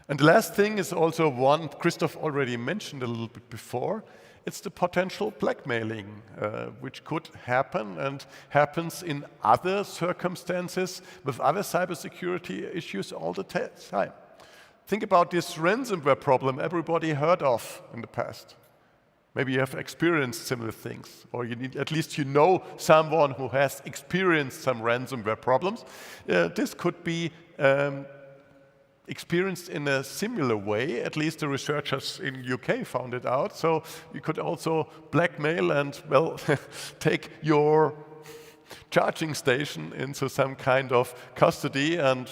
And the last thing is also one Christoph already mentioned a little bit before. It's the potential blackmailing, which could happen and happens in other circumstances with other cybersecurity issues all the time. Think about this ransomware problem everybody heard of in the past. Maybe you have experienced similar things, or at least you know someone who has experienced some ransomware problems. This could be experienced in a similar way. At least the researchers in UK found it out. So you could also blackmail and, well, take your charging station into some kind of custody, and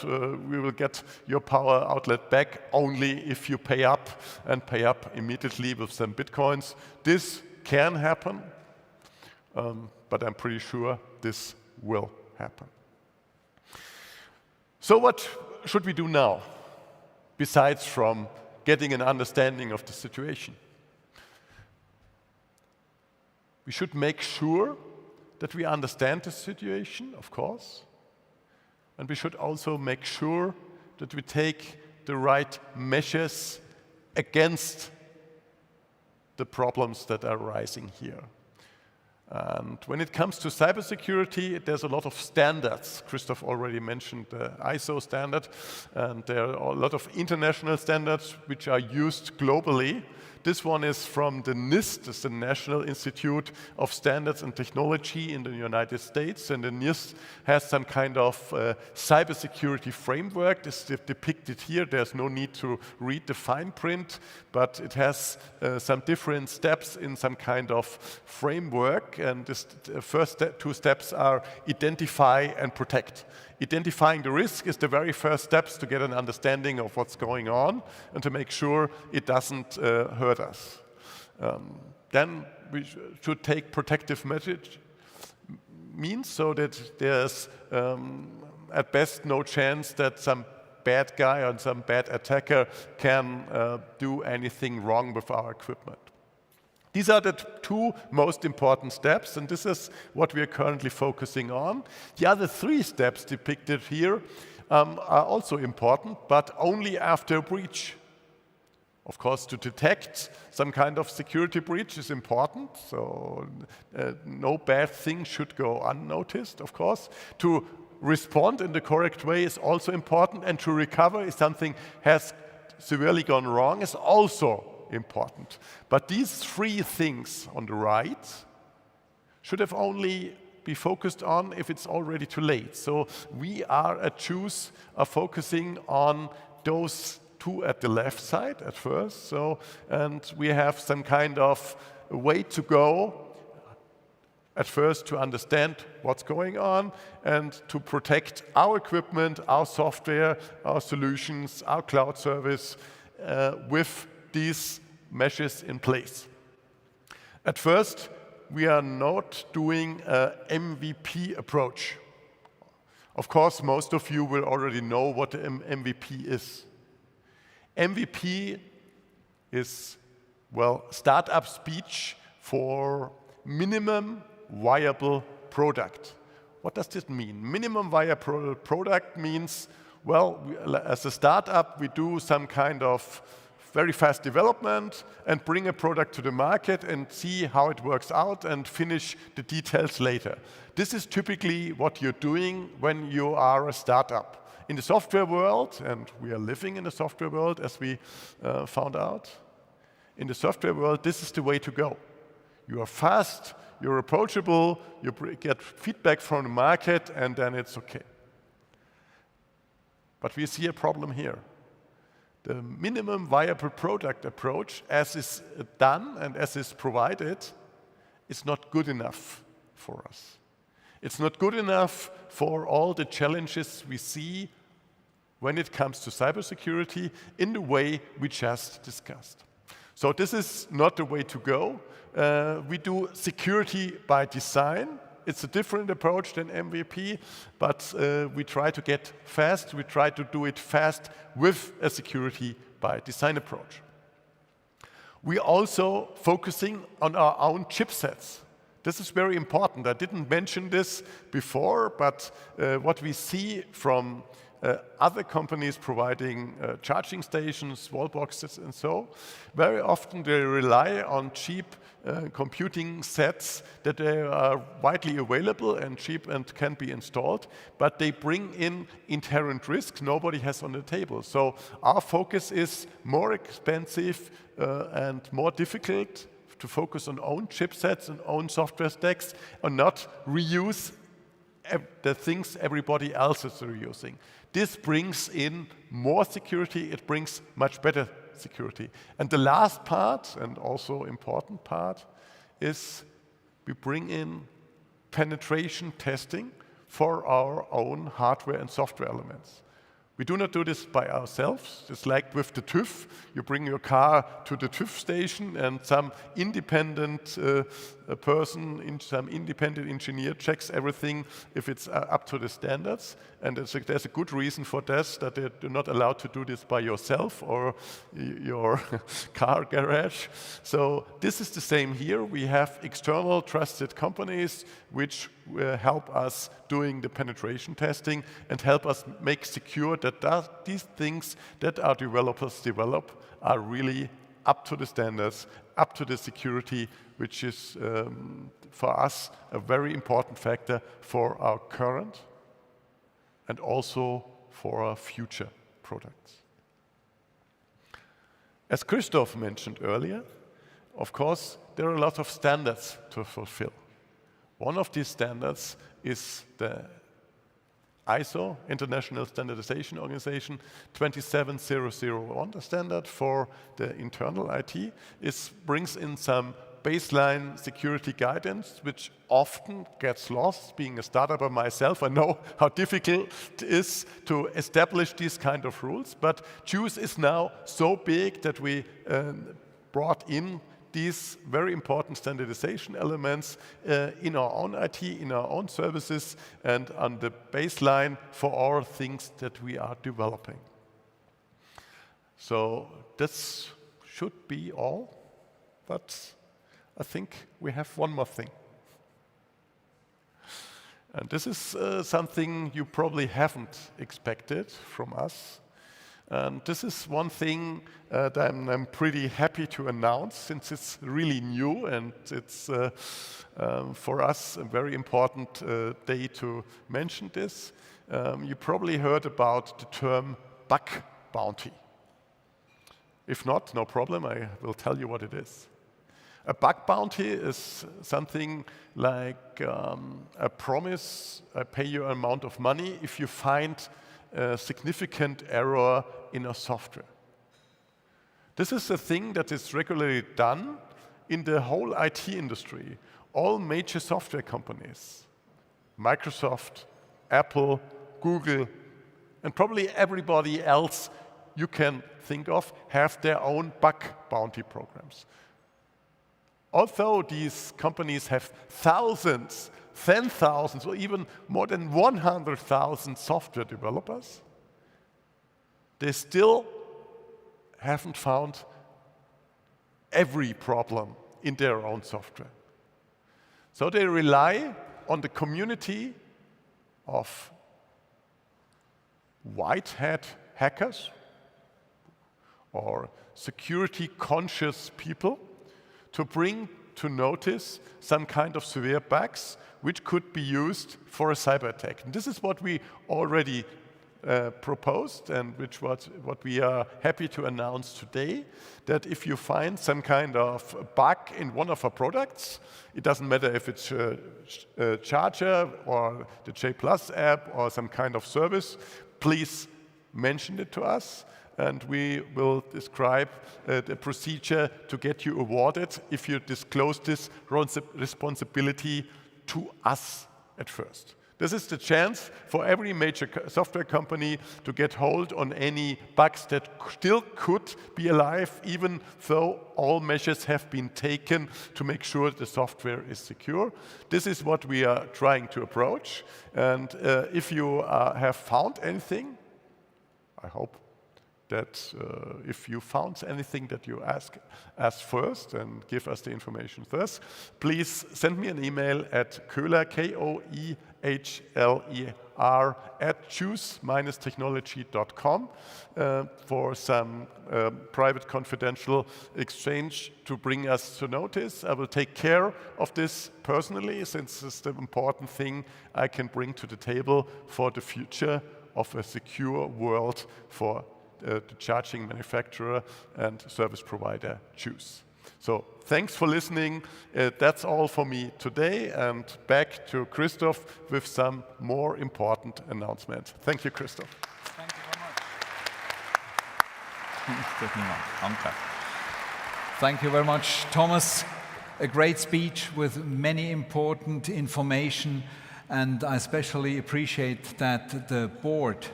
we will get your power outlet back only if you pay up, and pay up immediately with some bitcoins. This can happen, but I'm pretty sure this will happen. So what should we do now, besides from getting an understanding of the situation? We should make sure that we understand the situation, of course, and we should also make sure that we take the right measures against the problems that are rising here. And when it comes to cybersecurity, there's a lot of standards. Christoph already mentioned the ISO standard, and there are a lot of international standards which are used globally This one is from the NIST, it's the National Institute of Standards and Technology in the United States. And the NIST has some kind of cybersecurity framework. This is depicted here. There's no need to read the fine print, but it has some different steps in some kind of framework. And the first two steps are identify and protect. Identifying the risk is the very first steps to get an understanding of what's going on and to make sure it doesn't hurt us. Then we should take protective means so that there's at best no chance that some bad guy or some bad attacker can do anything wrong with our equipment. These are the two most important steps, and this is what we are currently focusing on. The other three steps depicted here are also important, but only after a breach. Of course, to detect some kind of security breach is important, so no bad thing should go unnoticed, of course. To respond in the correct way is also important, and to recover if something has severely gone wrong is also important. But these three things on the right should have only be focused on if it's already too late. So we are at Choose are focusing on those two at the left side at first. And we have some kind of way to go at first to understand what's going on and to protect our equipment, our software, our solutions, our cloud service with these measures in place. At first, we are not doing an MVP approach. Of course, most of you will already know what an MVP is. MVP is, well, startup speech for minimum viable product. What does this mean? Minimum viable product means, well, as a startup, we do some kind of very fast development and bring a product to the market and see how it works out and finish the details later. This is typically what you're doing when you are a startup. In the software world, and we are living in the software world as we found out, in the software world, this is the way to go. You are fast, you're approachable, you get feedback from the market, and then it's okay. But we see a problem here. The minimum viable product approach, as is done and as is provided, is not good enough for us. It's not good enough for all the challenges we see when it comes to cybersecurity in the way we just discussed. So this is not the way to go. We do security by design. It's a different approach than MVP, but we try to get fast. We try to do it fast with a security by design approach. We're also focusing on our own chipsets. This is very important. I didn't mention this before, but what we see from other companies providing charging stations, wall boxes, and so, very often they rely on cheap computing sets that they are widely available and cheap and can be installed, but they bring in inherent risks nobody has on the table. So our focus is more expensive and more difficult to focus on own chipsets and own software stacks and not reuse the things everybody else is reusing. This brings in more security, it brings much better security. And the last part, and also important part, is we bring in penetration testing for our own hardware and software elements. We do not do this by ourselves. It's like with the TÜV. You bring your car to the TÜV station and some independent person, some independent engineer checks everything if it's up to the standards. And there's a good reason for this, that you're not allowed to do this by yourself or your car garage. So this is the same here. We have external trusted companies which help us doing the penetration testing and help us make secure that these things that our developers develop are really up to the standards, up to the security, which is for us a very important factor for our current and also for our future products. As Christoph mentioned earlier, of course, there are a lot of standards to fulfill. One of these standards is the ISO, International Standardization Organization, 27001. The standard for the internal IT brings in some baseline security guidance, which often gets lost. Being a startup myself, I know how difficult it is to establish these kind of rules. But JUICE is now so big that we brought in these very important standardization elements in our own IT, in our own services, and on the baseline for all things that we are developing. So this should be all, but I think we have one more thing. And this is something you probably haven't expected from us. And this is one thing that I'm pretty happy to announce, since it's really new and it's for us a very important day to mention this. You probably heard about the term bug bounty. If not, no problem, I will tell you what it is. A bug bounty is something like a promise, I pay you an amount of money if you find a significant error in a software. This is a thing that is regularly done in the whole IT industry. All major software companies, Microsoft, Apple, Google, and probably everybody else you can think of, have their own bug bounty programs. Although these companies have thousands, 10,000, or even more than 100,000 software developers, they still haven't found every problem in their own software. So they rely on the community of white hat hackers or security-conscious people to bring to notice some kind of severe bugs which could be used for a cyber attack. And this is what we already proposed, and which was what we are happy to announce today, that if you find some kind of bug in one of our products, it doesn't matter if it's a Charger or the J+ app or some kind of service, please mention it to us, and we will describe the procedure to get you awarded if you disclose this responsibility to us at first. This is the chance for every major software company to get hold on any bugs that still could be alive, even though all measures have been taken to make sure the software is secure. This is what we are trying to approach. And if you have found anything, I hope that if you found anything that you ask first and give us the information first, please send me an email at Köhler, Koehler, at choose-technology.com for some private confidential exchange to bring us to notice. I will take care of this personally, since it's the important thing I can bring to the table for the future of a secure world for the charging manufacturer and service provider JUICE. So thanks for listening. That's all for me today, and back to Christoph with some more important announcements. Thank you, Christoph. Thank you very much. Thank you very much, Thomas. A great speech with many important information, and I especially appreciate that the board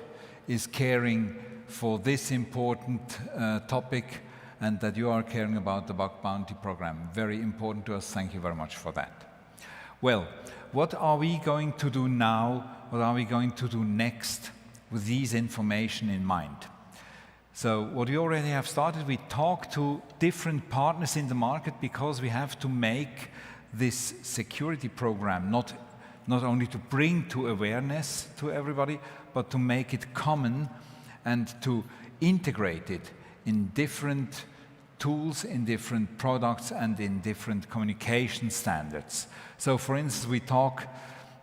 is caring for this important topic, and that you are caring about the bug bounty program. Very important to us. Thank you very much for that. Well, what are we going to do now? What are we going to do next with these information in mind? So what we already have started, we talk to different partners in the market, because we have to make this security program not only to bring to awareness to everybody, but to make it common and to integrate it in different tools, in different products, and in different communication standards. So for instance, we talk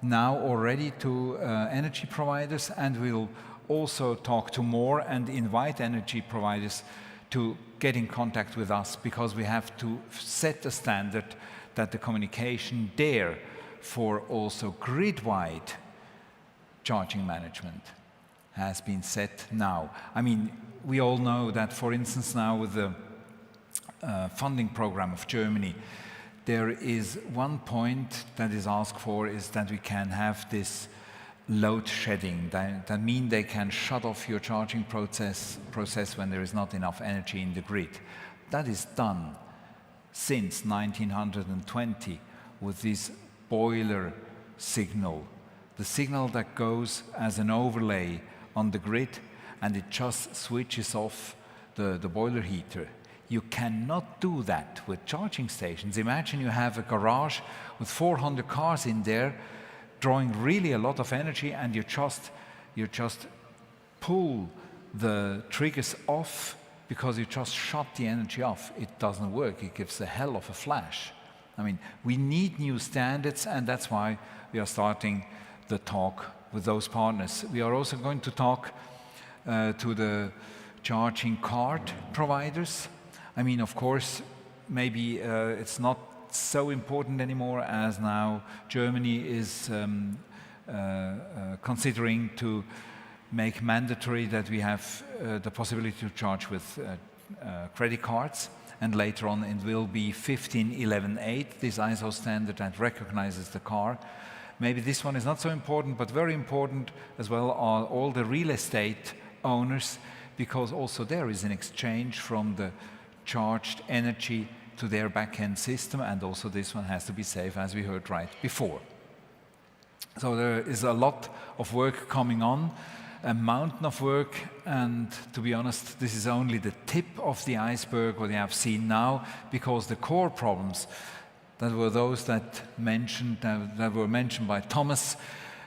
now already to energy providers, and we'll also talk to more and invite energy providers to get in contact with us, because we have to set the standard that the communication there for also grid-wide charging management has been set now. I mean, we all know that, for instance, now with the funding program of Germany, there is one point that is asked for, is that we can have this load shedding. That means they can shut off your charging process when there is not enough energy in the grid. That is done since 1920 with this boiler signal, the signal that goes as an overlay on the grid, and it just switches off the boiler heater. You cannot do that with charging stations. Imagine you have a garage with 400 cars in there, drawing really a lot of energy, and you just pull the triggers off because you just shut the energy off. It doesn't work. It gives a hell of a flash. I mean, we need new standards, and that's why we are starting the talk with those partners. We are also going to talk to the charging card providers. I mean, of course, maybe it's not so important anymore, as now Germany is considering to make mandatory that we have the possibility to charge with credit cards, and later on it will be 15118, this ISO standard that recognizes the car. Maybe this one is not so important, but very important as well are all the real estate owners, because also there is an exchange from the charged energy to their back-end system, and also this one has to be safe, as we heard right before. So there is a lot of work coming on, a mountain of work, and to be honest, this is only the tip of the iceberg what you have seen now, because the core problems that were those that were mentioned by Thomas,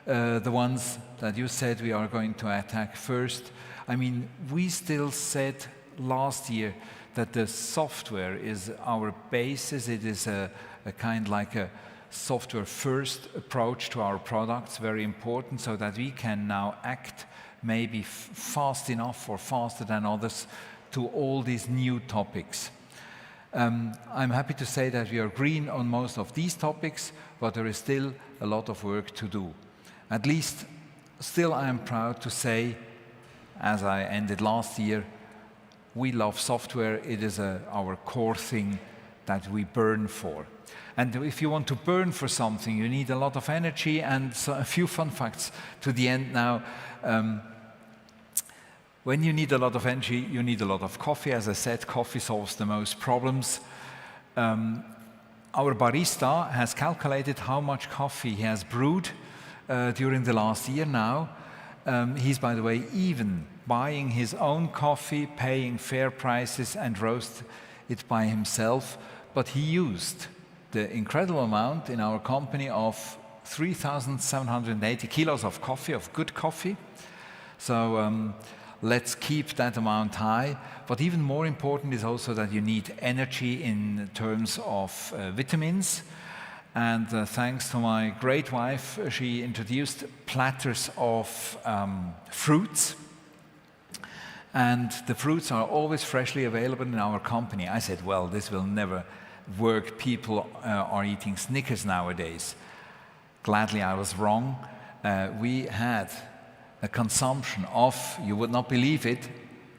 the ones that you said we are going to attack first. I mean, we still said last year that the software is our basis. It is a kind like a software first approach to our products, very important, so that we can now act maybe fast enough or faster than others to all these new topics. I'm happy to say that we are green on most of these topics, but there is still a lot of work to do. At least, still I am proud to say, as I ended last year, we love software. It is our core thing that we burn for. And if you want to burn for something, you need a lot of energy. And so a few fun facts to the end now. When you need a lot of energy, you need a lot of coffee. As I said, coffee solves the most problems. Our barista has calculated how much coffee he has brewed during the last year now. He's, by the way, even buying his own coffee, paying fair prices, and roast it by himself. But he used the incredible amount in our company of 3,780 kilos of coffee, of good coffee. So let's keep that amount high. But even more important is also that you need energy in terms of vitamins. And thanks to my great wife, she introduced platters of fruits. And the fruits are always freshly available in our company. I said, well, this will never work. People are eating Snickers nowadays. Gladly, I was wrong. We had a consumption of, you would not believe it,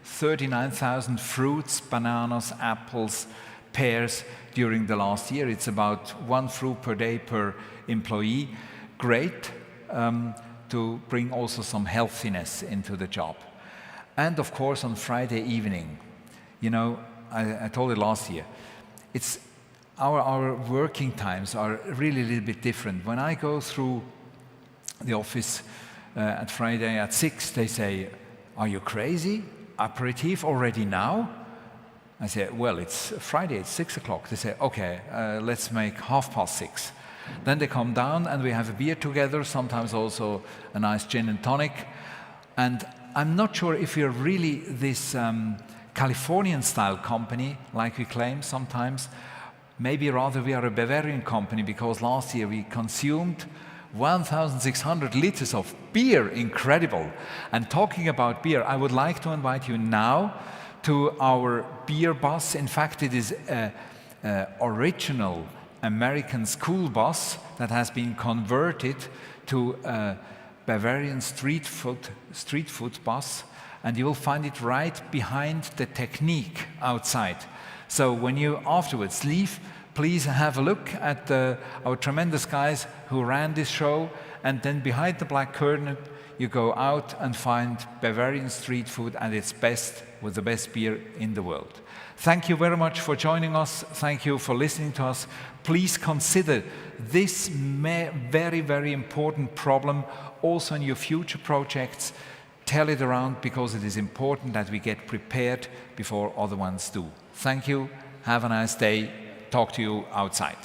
39,000 fruits, bananas, apples, pears during the last year. It's about 1 fruit per day per employee. Great to bring also some healthiness into the job. And of course, on Friday evening, you know, I told it last year, it's our working times are really a little bit different. When I go through the office at Friday at 6, they say, "Are you crazy? Aperitif already now?" I say, "Well, it's Friday, it's 6 o'clock." They say, "Okay, let's make 6:30." Then they come down and we have a beer together, sometimes also a nice gin and tonic. And I'm not sure if we're really this Californian-style company, like we claim sometimes. Maybe rather we are a Bavarian company, because last year we consumed 1,600 liters of beer. Incredible. And talking about beer, I would like to invite you now to our beer bus. In fact, it is a original American school bus that has been converted to a Bavarian street food bus, and you will find it right behind the Technique outside. So when you afterwards leave, please have a look at our tremendous guys who ran this show, and then behind the black curtain you go out and find Bavarian street food at its best, with the best beer in the world. Thank you very much for joining us. Thank you for listening to us. Please consider this very, very important problem also in your future projects. Tell it around, because it is important that we get prepared before other ones do. Thank you. Have a nice day. Talk to you outside.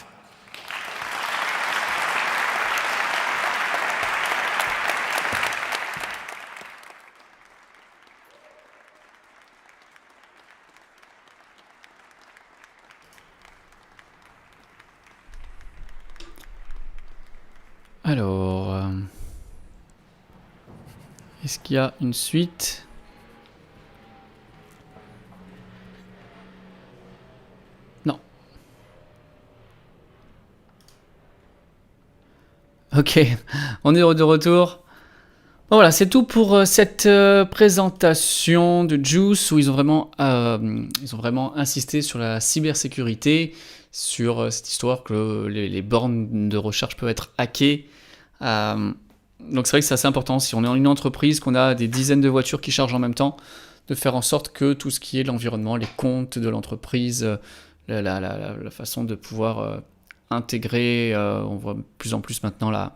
Alors, est-ce qu'il y a une suite? Non. Ok, on est de retour. Bon, voilà, c'est tout pour cette présentation de Juice, où ils ont vraiment insisté sur la cybersécurité, sur cette histoire que les bornes de recharge peuvent être hackées. Donc c'est vrai que c'est assez important, si on est en une entreprise, qu'on a des dizaines de voitures qui chargent en même temps, de faire en sorte que tout ce qui est l'environnement, les comptes de l'entreprise, la façon de pouvoir intégrer, on voit de plus en plus maintenant la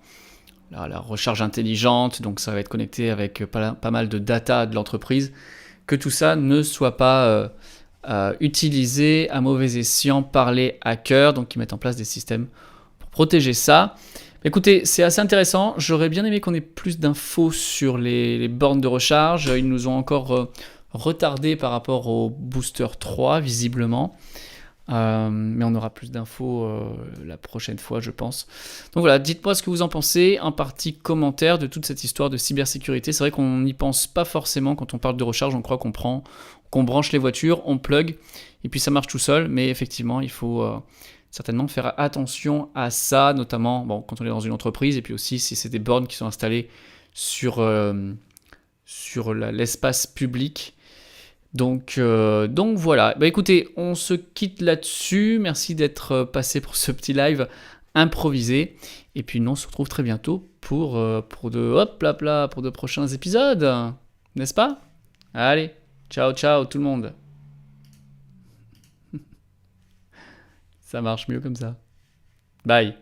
recharge intelligente, donc ça va être connecté avec pas mal de data de l'entreprise, que tout ça ne soit pas utilisé à mauvais escient par les hackers, donc ils mettent en place des systèmes pour protéger ça. Écoutez, c'est assez intéressant. J'aurais bien aimé qu'on ait plus d'infos sur les bornes de recharge. Ils nous ont encore retardé par rapport au Booster 3, visiblement. Mais on aura plus d'infos la prochaine fois, je pense. Donc voilà, dites-moi ce que vous en pensez. Un petit commentaire de toute cette histoire de cybersécurité. C'est vrai qu'on n'y pense pas forcément quand on parle de recharge. On croit qu'on branche les voitures, on plug, et puis ça marche tout seul. Mais effectivement, il faut certainement faire attention à ça, notamment quand on est dans une entreprise, et puis aussi si c'est des bornes qui sont installées sur l'espace public. Donc voilà, écoutez, on se quitte là-dessus. Merci d'être passé pour ce petit live improvisé. Et puis nous, on se retrouve très bientôt pour de prochains épisodes. N'est-ce pas? Allez, ciao tout le monde. Ça marche mieux comme ça. Bye.